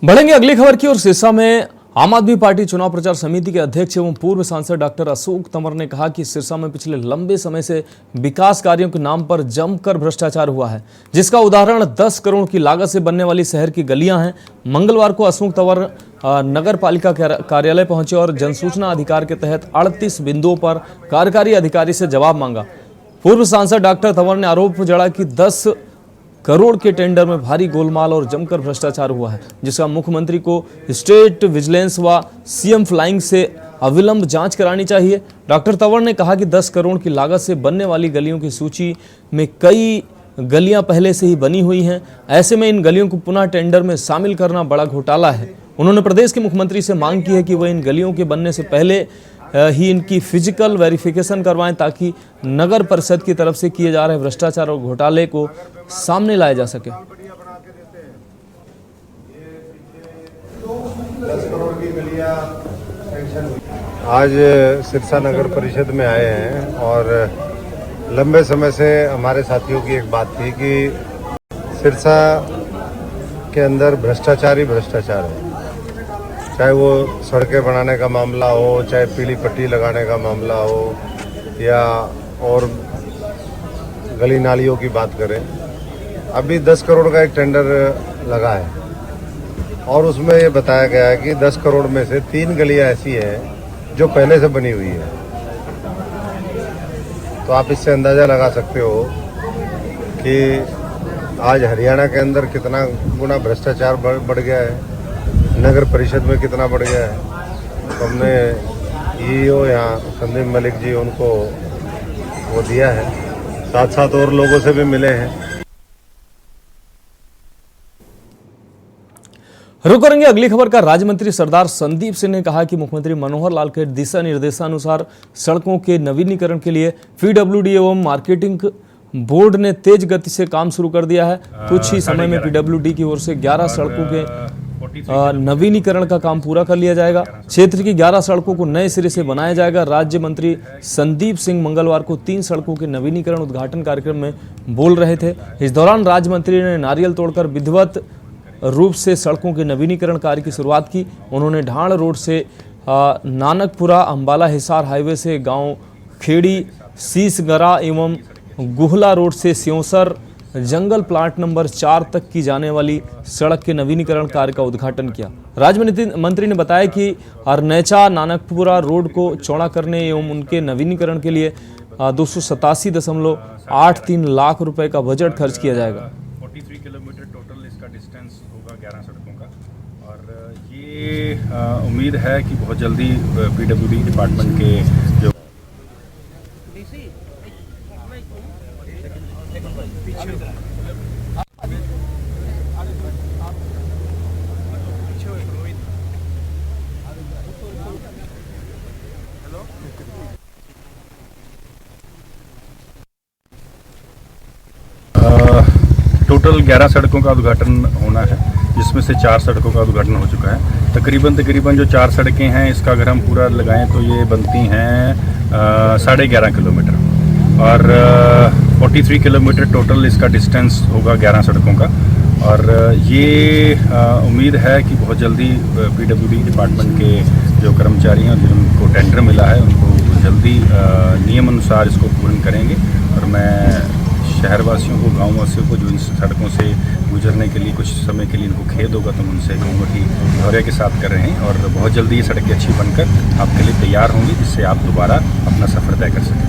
S1: बढ़ेंगे अगली खबर की ओर। सिरसा में आम आदमी पार्टी चुनाव प्रचार समिति के अध्यक्ष एवं पूर्व सांसद डॉक्टर अशोक तंवर ने कहा कि सिरसा में पिछले लंबे समय से विकास कार्यों के नाम पर जमकर भ्रष्टाचार हुआ है, जिसका उदाहरण 10 करोड़ की लागत से बनने वाली शहर की गलियां हैं। मंगलवार को अशोक तंवर नगर पालिका कार्यालय पहुंचे और जनसूचना अधिकार के तहत 38 बिंदुओं पर कार्यकारी अधिकारी से जवाब मांगा। पूर्व सांसद डॉक्टर तंवर ने आरोप जड़ा कि 10 करोड़ के टेंडर में भारी गोलमाल और जमकर भ्रष्टाचार हुआ है, जिसका मुख्यमंत्री को स्टेट विजिलेंस व सीएम फ्लाइंग से अविलंब जांच करानी चाहिए। डॉक्टर तंवर ने कहा कि 10 करोड़ की लागत से बनने वाली गलियों की सूची में कई गलियां पहले से ही बनी हुई हैं। ऐसे में इन गलियों को पुनः टेंडर में शामिल करना बड़ा घोटाला है। उन्होंने प्रदेश के मुख्यमंत्री से मांग की है कि वह इन गलियों के बनने से पहले ही इनकी फिजिकल वेरिफिकेशन करवाएं, ताकि नगर परिषद की तरफ से किए जा रहे भ्रष्टाचार और घोटाले को सामने लाया जा सके।
S15: आज सिरसा नगर परिषद में आए हैं और लंबे समय से हमारे साथियों की एक बात थी कि सिरसा के अंदर भ्रष्टाचार ही भ्रष्टाचार है, चाहे वो सड़कें बनाने का मामला हो, चाहे पीली पट्टी लगाने का मामला हो, या और गली नालियों की बात करें। अभी 10 करोड़ का एक टेंडर लगा है और उसमें ये बताया गया है कि 10 करोड़ में से 3 गलियां ऐसी हैं जो पहले से बनी हुई है। तो आप इससे अंदाज़ा लगा सकते हो कि आज हरियाणा के अंदर कितना गुना भ्रष्टाचार बढ़ गया है, नगर परिषद में कितना बढ़ गया है। तो हमने ईओ यहाँ संदीप मलिक जी उनको वो दिया है, साथ साथ और लोगों से भी मिले हैं।
S1: रुक करेंगे अगली खबर का। राज्य मंत्री सरदार संदीप सिंह ने कहा कि मुख्यमंत्री मनोहर लाल के दिशा निर्देशानुसार सड़कों के नवीनीकरण के लिए पीडब्ल्यूडी एवं मार्केटिंग बोर्ड ने तेज गति से काम शुरू कर दिया है। कुछ ही समय में पीडब्ल्यूडी की ओर से 11 सड़कों के नवीनीकरण का काम पूरा कर लिया जाएगा। क्षेत्र की 11 सड़कों को नए सिरे से बनाया जाएगा। राज्य मंत्री संदीप सिंह मंगलवार को 3 सड़कों के नवीनीकरण उद्घाटन कार्यक्रम में बोल रहे थे। इस दौरान राज्य मंत्री ने नारियल तोड़कर विधिवत रूप से सड़कों के नवीनीकरण कार्य की शुरुआत की। उन्होंने ढाण रोड से नानकपुरा अंबाला हिसार हाईवे से गांव खेड़ी सीसगरा एवं गुहला रोड से स्योसर जंगल प्लांट नंबर 4 तक की जाने वाली सड़क के नवीनीकरण कार्य का उद्घाटन किया। राज्य मंत्री ने बताया कि अरनेचा नानकपुरा रोड को चौड़ा करने एवं उनके नवीनीकरण के लिए 287.83 लाख रुपए का बजट खर्च किया जाएगा।
S16: 43 किलोमीटर टोटल इसका डिस्टेंस होगा 11 सड़कों का, और ये उम्मीद है कि बहुत जल्दी पीडब्ल्यूडी डिपार्टमेंट के जो टोटल 11 सड़कों का उद्घाटन होना है, जिसमें से 4 सड़कों का उद्घाटन हो चुका है। तकरीबन जो 4 सड़कें हैं, इसका अगर हम पूरा लगाएं तो ये बनती हैं 11.5 किलोमीटर, और 43 किलोमीटर टोटल इसका डिस्टेंस होगा 11 सड़कों का। और ये उम्मीद है कि बहुत जल्दी पीडब्ल्यूडी डिपार्टमेंट के जो कर्मचारी हैं जिनको टेंडर मिला है, उनको जल्दी नियम अनुसार इसको पूर्ण करेंगे। और मैं शहरवासियों को, गाँव वासियों को जो इन सड़कों से गुजरने के लिए कुछ समय के लिए इनको खेद होगा, तो मैं उनसे कहूँगा कि धैर्य के साथ कर रहे हैं, और बहुत जल्दी ये सड़कें अच्छी बनकर आपके लिए तैयार होंगी, जिससे आप दोबारा अपना सफ़र तय कर सकें।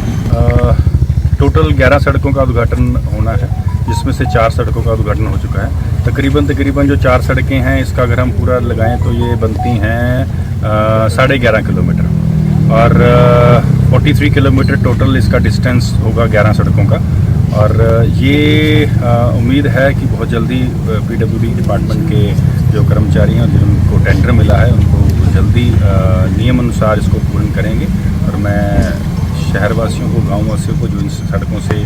S16: टोटल 11 सड़कों का उद्घाटन होना है, जिसमें से 4 सड़कों का उद्घाटन हो चुका है। तकरीबन जो 4 सड़कें हैं, इसका अगर हम पूरा लगाएं तो ये बनती हैं 11.5 किलोमीटर, और 43 किलोमीटर टोटल इसका डिस्टेंस होगा 11 सड़कों का। और ये उम्मीद है कि बहुत जल्दी पीडब्ल्यूडी डिपार्टमेंट के जो कर्मचारी हैं जिनको टेंडर मिला है, उनको जल्दी नियम अनुसार इसको पूर्ण करेंगे। और मैं शहरवासियों को, गाँव वासियों को जो इन सड़कों से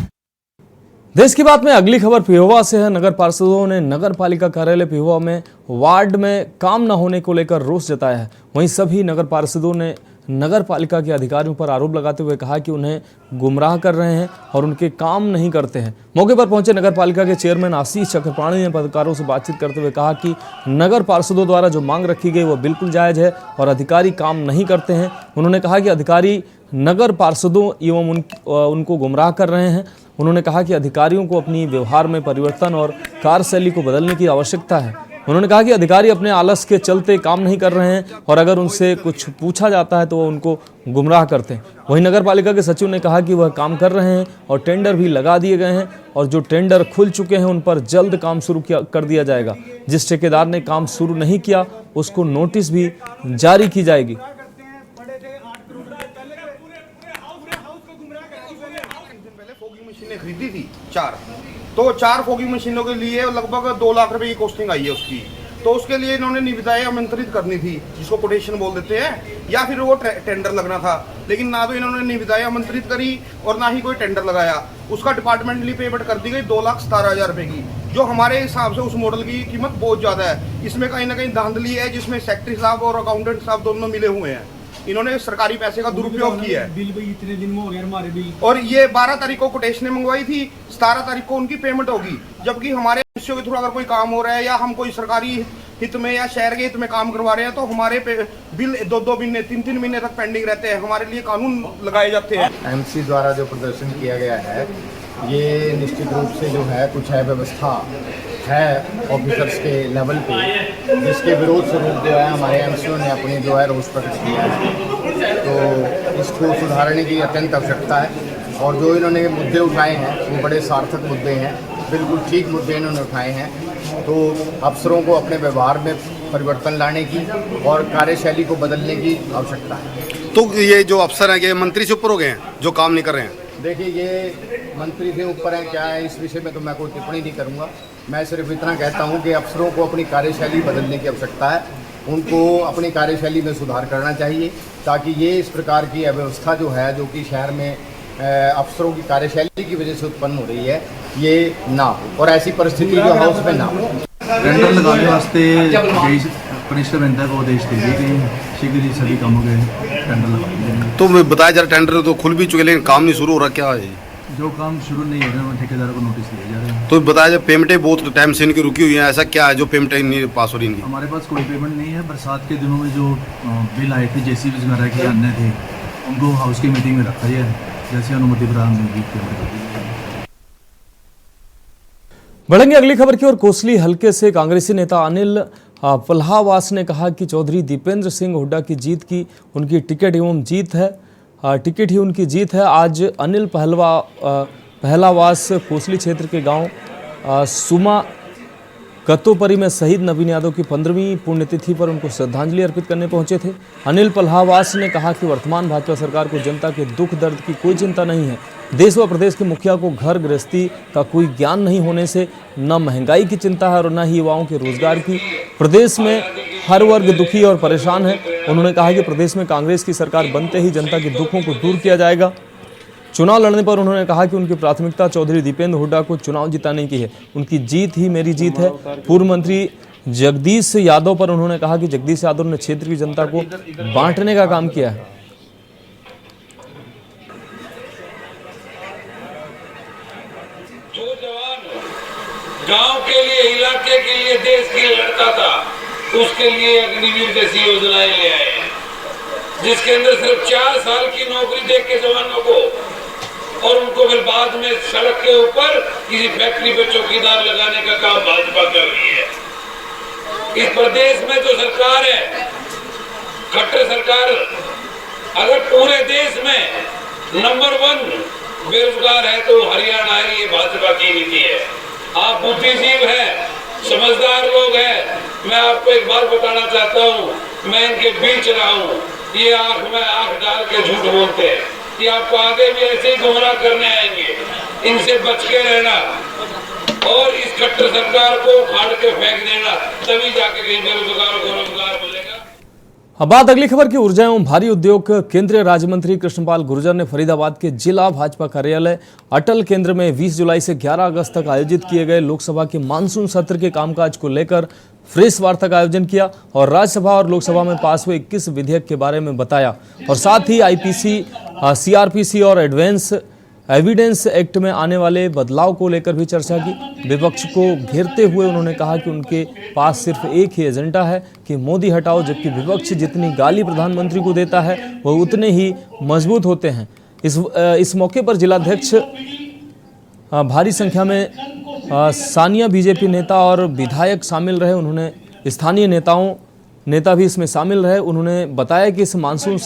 S1: देश की बात में अगली खबर पिहोवा से है। नगर पार्षदों ने नगर पालिका कार्यालय पिहोवा में वार्ड में काम न होने को लेकर रोष जताया है। वहीं सभी नगर पार्षदों ने नगर पालिका के अधिकारियों पर आरोप लगाते हुए कहा कि उन्हें गुमराह कर रहे हैं और उनके काम नहीं करते हैं। मौके पर पहुंचे नगर पालिका के चेयरमैन आशीष चक्रपाणी ने पत्रकारों से बातचीत करते हुए कहा कि नगर पार्षदों द्वारा जो मांग रखी गई वो बिल्कुल जायज़ है और अधिकारी काम नहीं करते हैं। उन्होंने कहा कि अधिकारी नगर पार्षदों एवं उनको गुमराह कर रहे हैं। उन्होंने कहा कि अधिकारियों को अपनी व्यवहार में परिवर्तन और कार्यशैली को बदलने की आवश्यकता है। उन्होंने कहा कि अधिकारी अपने आलस के चलते काम नहीं कर रहे हैं और अगर उनसे कुछ पूछा जाता है तो वो उनको गुमराह करते हैं। वहीं नगर पालिका के सचिव ने कहा कि वह काम कर रहे हैं और टेंडर भी लगा दिए गए हैं और जो टेंडर खुल चुके हैं उन पर जल्द काम शुरू कर दिया जाएगा। जिस ठेकेदार ने काम शुरू नहीं किया उसको नोटिस भी जारी की जाएगी।
S17: खरीदी थी 4 फॉगिंग मशीनों के लिए लगभग 2 लाख रुपए की कॉस्टिंग आई है उसकी। तो उसके लिए इन्होंने निविदाएं आमंत्रित करनी थी, जिसको कोटेशन बोल देते हैं, या फिर वो टेंडर लगना था। लेकिन ना तो इन्होंने निविदाएं आमंत्रित करी और ना ही कोई टेंडर लगाया। उसका डिपार्टमेंटली पेमेंट कर दी गई 2,17,000 रुपए की, जो हमारे हिसाब से उस मॉडल की कीमत बहुत ज़्यादा है। इसमें कहीं ना कहीं धांधली है, जिसमें सेक्रेटरी साहब और अकाउंटेंट साहब दोनों मिले हुए हैं। इन्होंने सरकारी पैसे का दुरुपयोग किया है। बिल भी इतने दिन में हो गए हमारे बिल। और ये 12 तारीख को कोटेशन मंगवाई थी, 17 तारीख को उनकी पेमेंट होगी। जबकि हमारे हिस्सों के थ्रू अगर कोई काम हो रहा है या हम कोई सरकारी हित में या शहर के हित में काम करवा रहे हैं तो हमारे बिल 2-2 महीने 3-3 महीने तक पेंडिंग रहते हैं। हमारे लिए कानून लगाए जाते हैं।
S18: एमसी द्वारा जो प्रदर्शन किया गया है ये निश्चित रूप से जो है कुछ है व्यवस्था है ऑफिसर्स के लेवल पे, जिसके विरोध स्वरूप जो है हमारे एमसीओ ने अपनी जो है रोष प्रकट किया है। तो इसको सुधारने की अत्यंत आवश्यकता है और जो इन्होंने मुद्दे उठाए हैं वो बड़े सार्थक मुद्दे हैं, बिल्कुल ठीक मुद्दे इन्होंने उठाए हैं। तो अफसरों को अपने व्यवहार में परिवर्तन लाने की और कार्यशैली को बदलने की आवश्यकता है।
S17: तो ये जो अफसर हैं ये मंत्री से ऊपर हो गए हैं जो काम नहीं कर रहे हैं।
S18: देखिए, ये मंत्री से ऊपर है क्या है इस विषय में तो मैं कोई टिप्पणी नहीं करूंगा। मैं सिर्फ इतना कहता हूं कि अफसरों को अपनी कार्यशैली बदलने की आवश्यकता है। उनको अपनी कार्यशैली में सुधार करना चाहिए ताकि ये इस प्रकार की अव्यवस्था जो है, जो कि शहर में अफसरों की कार्यशैली की वजह से उत्पन्न हो रही है, ये ना हो और ऐसी परिस्थिति जो है उसमें ना हो।
S19: टेंडर लगाने वास्ते परिश्रम बनता है वो देश दे दी गई, शीघ्र ही सभी कामों के टेंडर लगा।
S17: तो बताया जा रहा टेंडर तो खुल भी चुके लेकिन काम नहीं शुरू हो रहा, क्या है?
S19: जो काम शुरू नहीं हो रहे हैं ठेकेदारों को नोटिस दिए जा रहे हैं।
S17: तो बताया जाए पेमेंटें बहुत टाइम से इनकी रुकी हुई है, ऐसा क्या है जो पेमेंटें नहीं पास हो रही इनकी?
S19: हमारे पास कोई पेमेंट नहीं है। बरसात के दिनों में जो बिल आए थे जेसीबी वगैरह के अन्य थे उनको हाउस की मीटिंग में रखा गया है, जैसे अनुमति प्रदान होगी पेमेंट कर दी जाएगी।
S1: बढ़ेंगे अगली खबर की ओर। कोसली हल्के से कांग्रेसी नेता अनिल पल्हावास ने कहा कि चौधरी दीपेंद्र सिंह हुड्डा की जीत की उनकी टिकट एवं जीत है, टिकट ही उनकी जीत है। आज अनिल पहलावास कोसली क्षेत्र के गांव सुमा कत्तोपरी में शहीद नवीन यादव की 15वीं पुण्यतिथि पर उनको श्रद्धांजलि अर्पित करने पहुंचे थे। अनिल पल्हावास ने कहा कि वर्तमान भाजपा सरकार को जनता के दुख दर्द की कोई चिंता नहीं है। देश व प्रदेश के मुखिया को घर गृहस्थी का कोई ज्ञान नहीं होने से न महंगाई की चिंता है और न ही युवाओं के रोजगार की। प्रदेश में हर वर्ग दुखी और परेशान है। उन्होंने कहा कि प्रदेश में कांग्रेस की सरकार बनते ही जनता के दुखों को दूर किया जाएगा। चुनाव लड़ने पर उन्होंने कहा कि उनकी प्राथमिकता चौधरी दीपेंद्र हुड्डा को चुनाव जिताने की है। उनकी जीत ही मेरी जीत है। पूर्व मंत्री जगदीश यादव पर उन्होंने कहा कि जगदीश यादव ने क्षेत्र की जनता को बांटने का काम किया है।
S20: जो जवान गांव के लिए, इलाके के लिए, देश के लिए लड़ता था, उसके लिए अग्निवीर जैसी योजनाएं ले आए, जिसके अंदर सिर्फ 4 साल की नौकरी दे के जवानों को और उनको फिर बाद में सड़क के ऊपर किसी फैक्ट्री पे चौकीदार लगाने का काम भाजपा कर रही है। इस प्रदेश में जो सरकार है, खट्टर सरकार, अगर पूरे देश में नंबर 1 बेरोजगार है तो हरियाणा है। ये भाजपा की नीति है। आप बुद्धिजीव हैं, समझदार लोग हैं। मैं आपको एक बात बताना चाहता हूँ, मैं इनके बीच रहा हूँ। ये आंख में आंख डाल के झूठ बोलते हैं कि आपको आगे भी ऐसे ही गुमराह करने आएंगे। इनसे बच के रहना और इस खट्टर सरकार को उखाड़ के फेंक देना, तभी जाके कहीं बेरोजगारों को रोजगार मिलेगा।
S1: अब बात अगली खबर की। ऊर्जा एवं भारी उद्योग केंद्रीय राज्य मंत्री कृष्णपाल गुर्जर ने फरीदाबाद के जिला भाजपा कार्यालय अटल केंद्र में 20 जुलाई से 11 अगस्त तक आयोजित किए गए लोकसभा के मानसून सत्र के कामकाज को लेकर प्रेस वार्ता का आयोजन किया और राज्यसभा और लोकसभा में पास हुए 21 विधेयक के बारे में बताया और साथ ही आईपीसी, सीआरपीसी और एविडेंस एक्ट में आने वाले बदलाव को लेकर भी चर्चा की। विपक्ष को घेरते हुए उन्होंने कहा कि उनके पास सिर्फ एक ही एजेंडा है कि मोदी हटाओ, जबकि विपक्ष जितनी गाली प्रधानमंत्री को देता है वह उतने ही मजबूत होते हैं। इस मौके पर जिलाध्यक्ष भारी संख्या में स्थानीय बीजेपी नेता और विधायक शामिल रहे। उन्होंने स्थानीय नेता भी इसमें शामिल रहे। उन्होंने बताया कि इस मानसून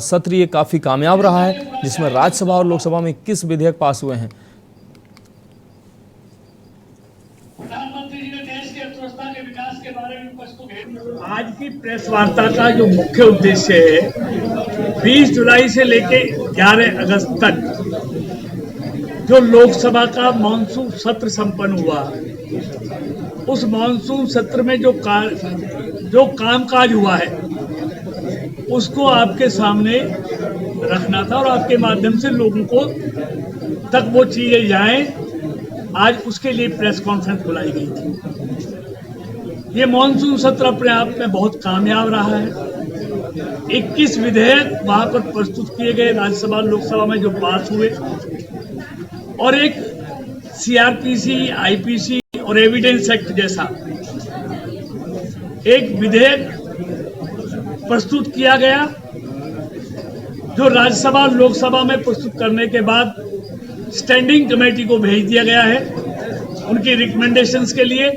S1: सत्र ये काफी कामयाब रहा है, जिसमें राज्यसभा और लोकसभा में 21 विधेयक पास हुए हैं।
S21: प्रधानमंत्री जी ने देश की अर्थव्यवस्था के विकास के बारे में विपक्ष को घेर। आज की प्रेस वार्ता का जो मुख्य उद्देश्य है, 20 जुलाई से लेकर 11 अगस्त तक जो लोकसभा का मानसून सत्र संपन्न हुआ, उस मानसून सत्र में जो कामकाज हुआ है उसको आपके सामने रखना था और आपके माध्यम से लोगों को तक वो चीजें जाएं। आज उसके लिए प्रेस कॉन्फ्रेंस बुलाई गई थी। ये मानसून सत्र अपने आप में बहुत कामयाब रहा है। 21 विधेयक वहां पर प्रस्तुत किए गए, राज्यसभा लोकसभा में जो पास हुए, और एक सीआरपीसी, आईपीसी और एविडेंस एक्ट जैसा एक विधेयक प्रस्तुत किया गया, जो राज्यसभा लोकसभा में प्रस्तुत करने के बाद स्टैंडिंग कमेटी को भेज दिया गया है उनकी रिकमेंडेशंस के लिए,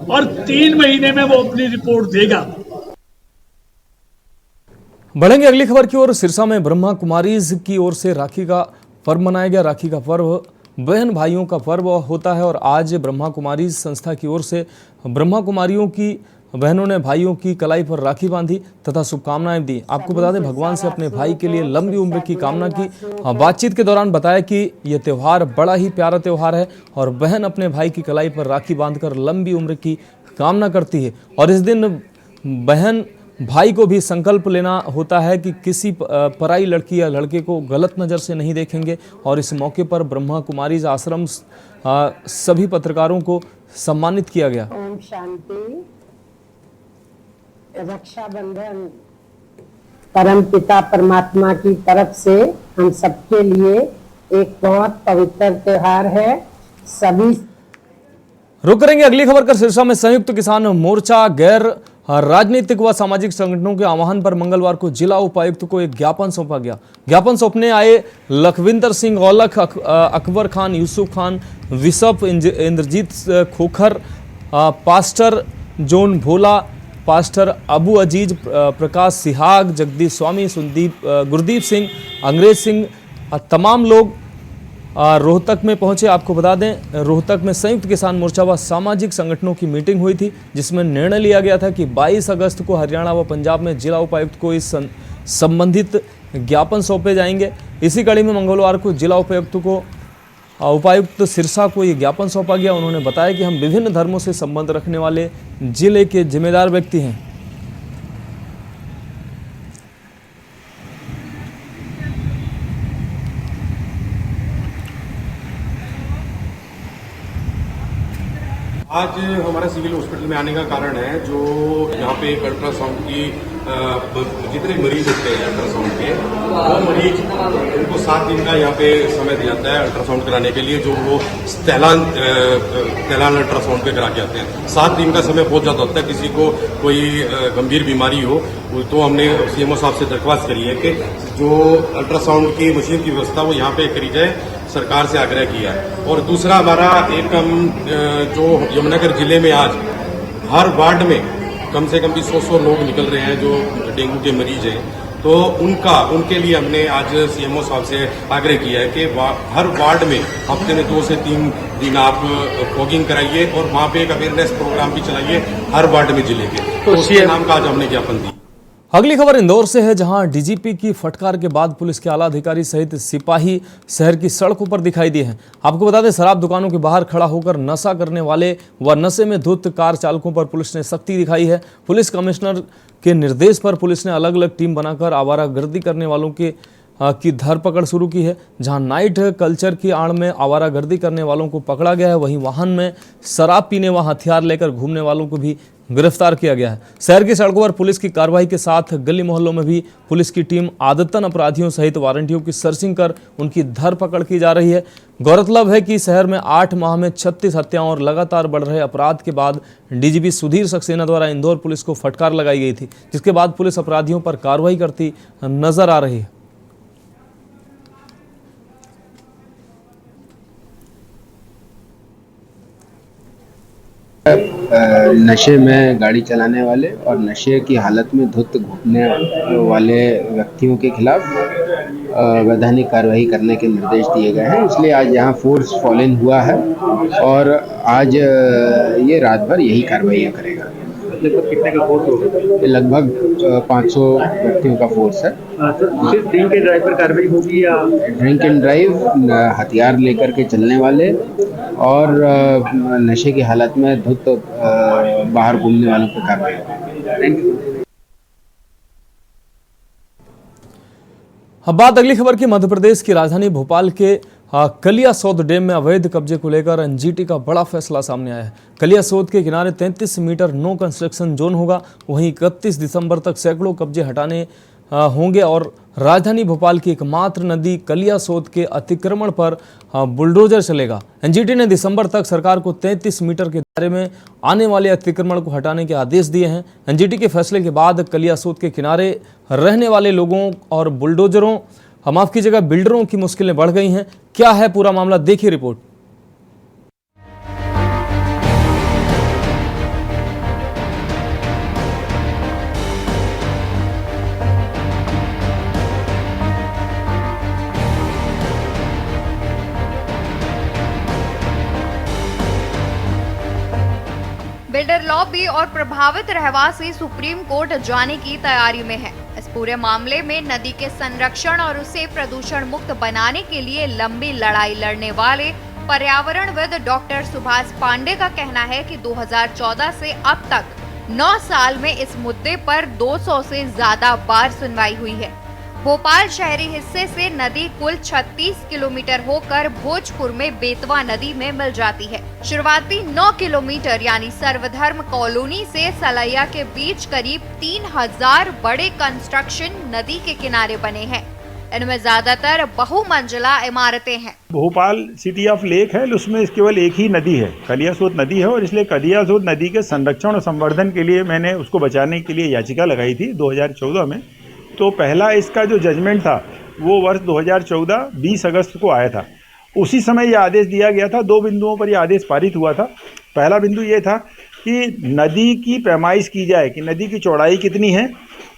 S21: और 3 महीने में वो अपनी रिपोर्ट देगा।
S1: बढ़ेंगे अगली खबर की ओर। सिरसा में ब्रह्मा कुमारीज की ओर से राखी का पर्व मनाया गया। राखी का पर्व बहन भाइयों का पर्व होता है और आज ब्रह्मा कुमारीज संस्था की ओर से ब्रह्मा कुमारियों की बहनों ने भाइयों की कलाई पर राखी बांधी तथा शुभकामनाएं दी। आपको बता दें, भगवान से अपने भाई के लिए लंबी उम्र की कामना की। बातचीत के दौरान बताया कि यह त्यौहार बड़ा ही प्यारा त्यौहार है और बहन अपने भाई की कलाई पर राखी बांधकर लंबी उम्र की कामना करती है। और इस दिन बहन भाई को भी संकल्प लेना होता है कि किसी पराई लड़की या लड़के को गलत नज़र से नहीं देखेंगे। और इस मौके पर ब्रह्मा कुमारीज आश्रम सभी पत्रकारों को सम्मानित किया गया।
S22: ओम शांति। रक्षाबंधन परम पिता परमात्मा की तरफ से हम सबके लिए एक बहुत पवित्र त्योहार है। सभी
S1: रुक करेंगे अगली खबर कर। सिरसा में संयुक्त किसान मोर्चा गैर राजनीतिक व सामाजिक संगठनों के आह्वान पर मंगलवार को जिला उपायुक्त को एक ज्ञापन सौंपा गया। ज्ञापन सौंपने आए Lakhwinder Singh Aulakh, Akbar Khan, Yusuf Khan, bishop, Inderjit Khokhar, pastor John Bhola, pastor Abu Aziz, Prakash Sihag, Jagdish Swami, Gurdeep Singh, Angrez Singh, तमाम लोग रोहतक में पहुंचे। आपको बता दें, रोहतक में संयुक्त किसान मोर्चा व सामाजिक संगठनों की मीटिंग हुई थी, जिसमें निर्णय लिया गया था कि 22 अगस्त को हरियाणा व पंजाब में जिला उपायुक्त को इस संबंधित ज्ञापन सौंपे जाएंगे। इसी कड़ी में मंगलवार को जिला उपायुक्त सिरसा को ये ज्ञापन सौंपा गया। उन्होंने बताया कि हम विभिन्न धर्मों से संबंध रखने वाले जिले के जिम्मेदार व्यक्ति हैं।
S23: आज हमारा सिविल हॉस्पिटल में आने का कारण है, जो यहाँ पे एक अल्ट्रासाउंड की जितने मरीज होते हैं अल्ट्रासाउंड के, वो मरीज उनको 7 दिन का यहाँ पे समय दिया जाता है अल्ट्रासाउंड कराने के लिए, जो वो तैलान अल्ट्रासाउंड पे करा के आते हैं। 7 दिन का समय बहुत ज़्यादा होता है। किसी को कोई गंभीर बीमारी हो तो हमने सीएमओ साहब से दरख्वास्त करी है कि जो अल्ट्रासाउंड की मशीन की व्यवस्था वो यहाँ पे करी जाए, सरकार से आग्रह किया है। और दूसरा हमारा एक जो यमुनानगर जिले में आज हर वार्ड में कम से कम भी 100 लोग निकल रहे हैं जो डेंगू के मरीज हैं, तो उनके लिए हमने आज सीएमओ साहब से आग्रह किया है कि हर वार्ड में हफ्ते में 2 से 3 दिन आप फॉगिंग कराइए और वहाँ पे एक अवेयरनेस प्रोग्राम भी चलाइए हर वार्ड में जिले के। तो उसके नाम का आज हमने ज्ञापन दी।
S1: अगली खबर इंदौर से है, जहां डीजीपी की फटकार के बाद पुलिस के आला अधिकारी सहित सिपाही शहर की सड़कों पर दिखाई दिए हैं। आपको बता दें, शराब दुकानों के बाहर खड़ा होकर नशा करने वाले व नशे में धुत कार चालकों पर पुलिस ने सख्ती दिखाई है। पुलिस कमिश्नर के निर्देश पर पुलिस ने अलग अलग टीम बनाकर आवारागर्दी करने वालों की धरपकड़ शुरू की है। जहां नाइट कल्चर की आड़ में आवारागर्दी करने वालों को पकड़ा गया है, वहीं वाहन में शराब पीने व हथियार लेकर घूमने वालों को भी गिरफ्तार किया गया है। शहर की सड़कों पर पुलिस की कार्रवाई के साथ गली मोहल्लों में भी पुलिस की टीम आदतन अपराधियों सहित वारंटियों की सर्चिंग कर उनकी धरपकड़ की जा रही है। गौरतलब है कि शहर में 8 माह में 36 हत्याओं और लगातार बढ़ रहे अपराध के बाद डीजीपी सुधीर सक्सेना द्वारा इंदौर पुलिस को फटकार लगाई गई थी, जिसके बाद पुलिस अपराधियों पर कार्रवाई करती नजर आ रही है।
S3: नशे में गाड़ी चलाने वाले और नशे की हालत में धुत घूमने वाले व्यक्तियों के खिलाफ वैधानिक कार्रवाई करने के निर्देश दिए गए हैं। इसलिए आज यहाँ फोर्स फॉल इन हुआ है और आज ये रात भर यही कार्रवाइयाँ करेगा।
S4: लगभग कितने का फोर्स होगा?
S3: लगभग 500 व्यक्तियों का फोर्स है।
S4: सिर्फ ड्रिंक एंड ड्राइव पर कार्रवाई होगी या?
S3: ड्रिंक एंड ड्राइव, हथियार लेकर के चलने वाले और नशे की हालत में धुत बाहर घूमने वालों पर कार्रवाई होगी।
S1: अब बात अगली खबर की। मध्य प्रदेश की राजधानी भोपाल के कलियासोत डैम में अवैध कब्जे को लेकर एनजीटी का बड़ा फैसला सामने आया है। कलियासोत के किनारे 33 मीटर नो कंस्ट्रक्शन जोन होगा। वहीं 31 दिसंबर तक सैकड़ों कब्जे हटाने होंगे और राजधानी भोपाल की एकमात्र नदी कलियासोत के अतिक्रमण पर बुलडोजर चलेगा। एनजीटी ने दिसंबर तक सरकार को 33 मीटर के दायरे में आने वाले अतिक्रमण को हटाने के आदेश दिए हैं। एनजीटी के फैसले के बाद कलियासोत के किनारे रहने वाले लोगों और बुलडोजरों, माफ कीजिएगा, बिल्डरों की मुश्किलें बढ़ गई हैं। क्या है पूरा मामला, देखिए रिपोर्ट।
S7: बिल्डर लॉबी और प्रभावित रहवासी सुप्रीम कोर्ट जाने की तैयारी में है। इस पूरे मामले में नदी के संरक्षण और उसे प्रदूषण मुक्त बनाने के लिए लंबी लड़ाई लड़ने वाले पर्यावरणविद डॉक्टर सुभाष पांडे का कहना है कि 2014 से अब तक 9 साल में इस मुद्दे पर 200 से ज्यादा बार सुनवाई हुई है। भोपाल शहरी हिस्से से नदी कुल 36 किलोमीटर होकर भोजपुर में बेतवा नदी में मिल जाती है। शुरुआती 9 किलोमीटर यानी सर्वधर्म कॉलोनी से सलैया के बीच करीब 3000 बड़े कंस्ट्रक्शन नदी के किनारे बने हैं। इनमें ज्यादातर बहुमंजिला इमारतें हैं।
S24: भोपाल सिटी ऑफ लेक है, उसमें केवल एक ही नदी है, कलियासोत नदी है, और इसलिए कलियासोत नदी के संरक्षण और संवर्धन के लिए मैंने उसको बचाने के लिए याचिका लगाई थी 2014 में। तो पहला इसका जो जजमेंट था वो वर्ष 2014 20 अगस्त को आया था। उसी समय ये आदेश दिया गया था। 2 बिंदुओं पर यह आदेश पारित हुआ था। पहला बिंदु ये था कि नदी की पैमाइश की जाए कि नदी की चौड़ाई कितनी है,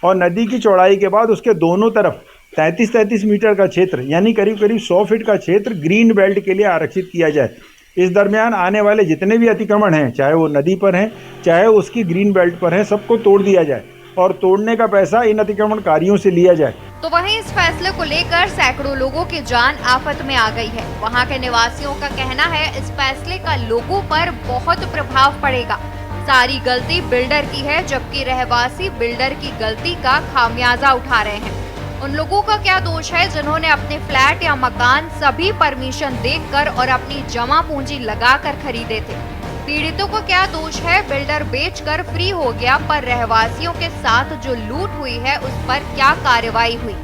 S24: और नदी की चौड़ाई के बाद उसके दोनों तरफ 33 मीटर का क्षेत्र यानी करीब 100 फीट का क्षेत्र ग्रीन बेल्ट के लिए आरक्षित किया जाए। इस दरमियान आने वाले जितने भी अतिक्रमण हैं, चाहे वो नदी पर हैं चाहे उसकी ग्रीन बेल्ट पर हैं, सबको तोड़ दिया जाए और तोड़ने का पैसा इन अतिक्रमणकारियों से लिया जाए।
S7: तो वहीं इस फैसले को लेकर सैकड़ों लोगों की जान आफत में आ गई है। वहां के निवासियों का कहना है इस फैसले का लोगों पर बहुत प्रभाव पड़ेगा। सारी गलती बिल्डर की है, जबकि रहवासी बिल्डर की गलती का खामियाजा उठा रहे हैं। उन लोगों का क्या दोष है जिन्होंने अपने फ्लैट या मकान सभी परमिशन देखकर और अपनी जमा पूंजी लगाकर खरीदे थे। पीड़ितों को क्या दोष है, बिल्डर बेचकर फ्री हो गया, पर रहवासियों के साथ जो लूट हुई है उस पर क्या कार्रवाई हुई।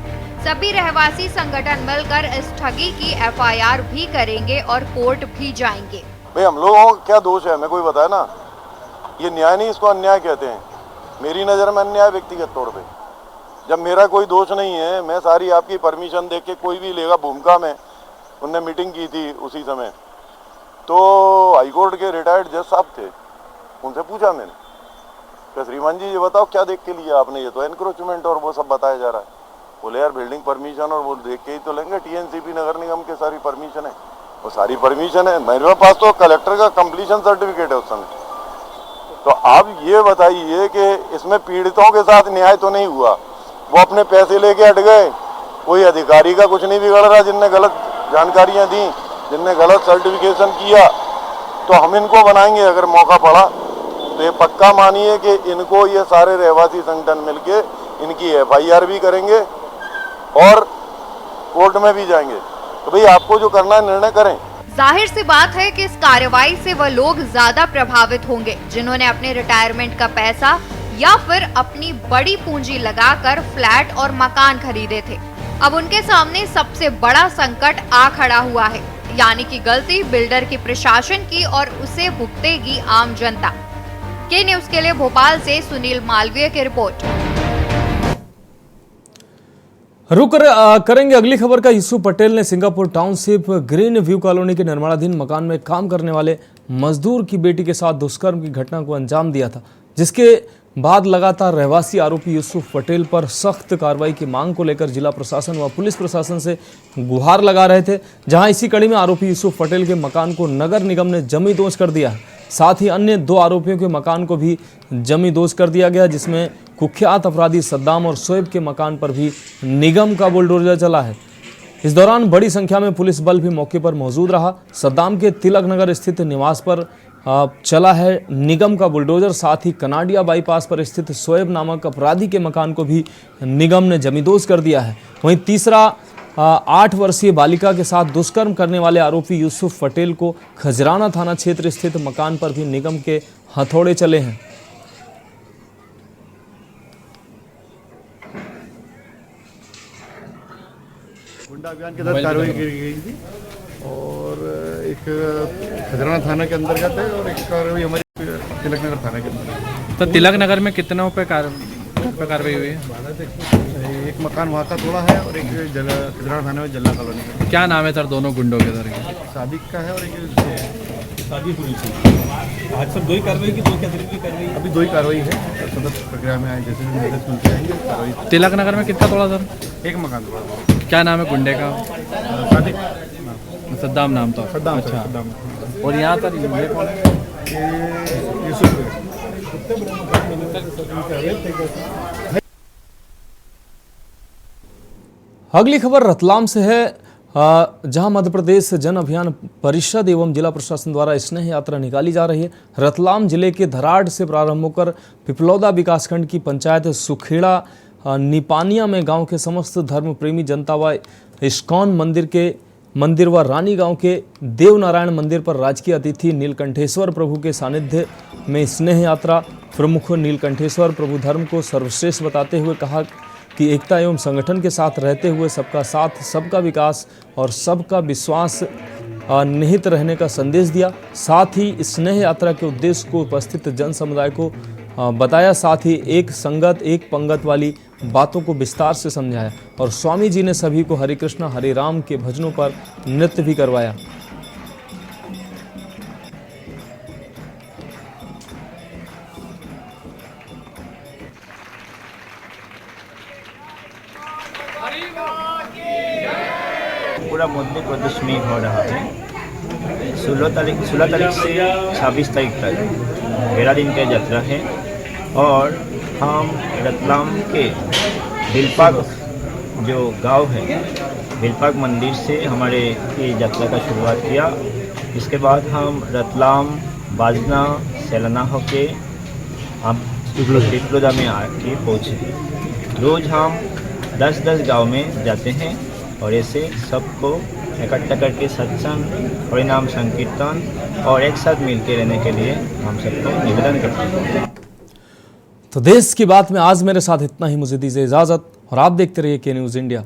S7: सभी रहवासी संगठन मिलकर इस ठगी की FIR भी करेंगे और कोर्ट भी जाएंगे।
S25: भाई हम लोगों का क्या दोष है, हमें कोई बताए ना। ये न्याय नहीं, इसको अन्याय कहते हैं। मेरी नज़र में अन्याय व्यक्तिगत तौर पे, जब मेरा कोई दोष नहीं है, मैं सारी आपकी परमिशन देख के कोई भी लेगा। भूमिका में उनने मीटिंग की थी उसी समय, तो हाईकोर्ट के रिटायर्ड जज साहब थे, उनसे पूछा मैंने कि श्रीमान जी ये बताओ क्या देख के लिया आपने, ये तो एनक्रोचमेंट और वो सब बताया जा रहा है। बोले यार बिल्डिंग परमिशन और वो देख के ही तो लेंगे, TNCP नगर निगम के सारी परमिशन है, वो सारी परमिशन है। मेरे पास तो कलेक्टर का कंप्लीशन सर्टिफिकेट है उस समय। तो आप ये बताइए कि इसमें पीड़ितों के साथ न्याय तो नहीं हुआ, वो अपने पैसे लेके हट गए, कोई अधिकारी का कुछ नहीं बिगड़ रहा, जिनने गलत जानकारियां दी, जिनने गलत सर्टिफिकेशन किया, तो हम इनको बनाएंगे अगर मौका पड़ा। तो ये पक्का मानिए कि इनको ये सारे रहवासी संगठन मिलके इनकी FIR भी करेंगे और कोर्ट में भी जाएंगे। तो भाई आपको जो करना है निर्णय करें।
S7: जाहिर सी बात है कि इस कार्रवाई से वह लोग ज्यादा प्रभावित होंगे जिन्होंने अपने रिटायरमेंट का पैसा या फिर अपनी बड़ी पूंजी लगाकर फ्लैट और मकान खरीदे थे। अब उनके सामने सबसे बड़ा संकट आ खड़ा हुआ है, यानी कि गलती बिल्डर की प्रशासन की और उसे भुगतेगी आम जनता। के न्यूज के लिए भोपाल से सुनील मालवीय की रिपोर्ट।
S1: रुक करेंगे अगली खबर का। यूसुफ पटेल ने Singapore township green view colony के निर्माणाधीन मकान में काम करने वाले मजदूर की बेटी के साथ दुष्कर्म की घटना को अंजाम दिया था, जिसके बाद लगातार रहवासी आरोपी यूसुफ पटेल पर सख्त कार्रवाई की मांग को लेकर जिला प्रशासन व पुलिस प्रशासन से गुहार लगा रहे थे। जहां इसी कड़ी में आरोपी यूसुफ पटेल के मकान को नगर निगम ने जमींदोज कर दिया है। साथ ही अन्य 2 आरोपियों के मकान को भी जमींदोज कर दिया गया, जिसमें कुख्यात अपराधी सद्दाम और शोएब के मकान पर भी निगम का बुलडोजर चला है। इस दौरान बड़ी संख्या में पुलिस बल भी मौके पर मौजूद रहा। सद्दाम के तिलक नगर स्थित निवास पर चला है निगम का बुलडोजर। साथ ही कनाडिया बाईपास पर स्थित शोएब नामक अपराधी के मकान को भी निगम ने जमींदोज कर दिया है। वहीं तीसरा 8 वर्षीय बालिका के साथ दुष्कर्म करने वाले आरोपी यूसुफ पटेल को खजराना थाना क्षेत्र स्थित मकान पर भी निगम के हथौड़े चले हैं।
S2: गुंडा अभियान के तहत कार्रवाई की गई थी और एक खजराना थाना के अंतर्गत है और एक कार्रवाई हमारे तिलक नगर थाना के अंतर्गत।
S5: तो तिलक नगर में कितनों पे कार्रवाई हुई है?
S2: एक मकान वहाँ का तोड़ा है और एक खजराना थाना में जल्ला कॉलोनी का।
S5: क्या नाम है सर दोनों गुंडों के सर?
S2: सादिक का है और एक
S5: शादी हुई थी। आज सर 2 ही कार्रवाई की, 2 क्या तरीके कार्रवाई?
S2: अभी 2 ही कार्रवाई है, सदस्य प्रक्रिया में आए, जैसे भी निर्देश मिलते रहेंगे कार्रवाई।
S5: तिलक नगर में कितना तोड़ा सर?
S2: एक मकान तोड़ा।
S5: क्या नाम है गुंडे का?
S2: सादिक,
S5: सद्दाम नाम था।
S2: सद्दाम।
S5: अच्छा।
S2: सद्दाम।
S5: और यहाँ सर ये कौन है?
S2: यूसुफ।
S1: अगली खबर रतलाम से है, जहां मध्य प्रदेश जन अभियान परिषद एवं जिला प्रशासन द्वारा स्नेह यात्रा निकाली जा रही है। रतलाम जिले के धराड़ से प्रारंभ होकर पिपलौदा विकासखंड की पंचायत सुखेड़ा निपानिया में गांव के समस्त धर्म प्रेमी जनता व इस्कॉन मंदिर व रानी गांव के देवनारायण मंदिर पर राजकीय अतिथि नीलकंठेश्वर प्रभु के सानिध्य में स्नेह यात्रा। प्रमुख नीलकंठेश्वर प्रभु धर्म को सर्वश्रेष्ठ बताते हुए कहा कि एकता एवं संगठन के साथ रहते हुए सबका साथ, सबका विकास और सबका विश्वास निहित रहने का संदेश दिया। साथ ही स्नेह यात्रा के उद्देश्य को उपस्थित जन समुदाय को बताया। साथ ही एक संगत एक पंगत वाली बातों को विस्तार से समझाया और स्वामी जी ने सभी को हरे कृष्णा हरे राम के भजनों पर नृत्य भी करवाया।
S6: पूरा मंदिर प्रदर्शनी हो रहा है 16 तारीख से 26 तारीख तक 13 दिन का यात्रा है और हम रतलाम के बिलपाग जो गांव है बिलपाग मंदिर से हमारे ये यात्रा का शुरुआत किया। इसके बाद हम रतलाम बाजना सेलना होके हम पिपलोदा में आके पहुँचे। रोज़ हम 10-10 गांव में जाते हैं और ऐसे सबको इकट्ठा करके सत्संग परिणाम संकीर्तन और एक साथ मिलकर रहने के लिए हम सबको निवेदन करते हैं।
S1: तो देश की बात में आज मेरे साथ इतना ही। मुझे दीजिए इजाजत और आप देखते रहिए के न्यूज़ इंडिया।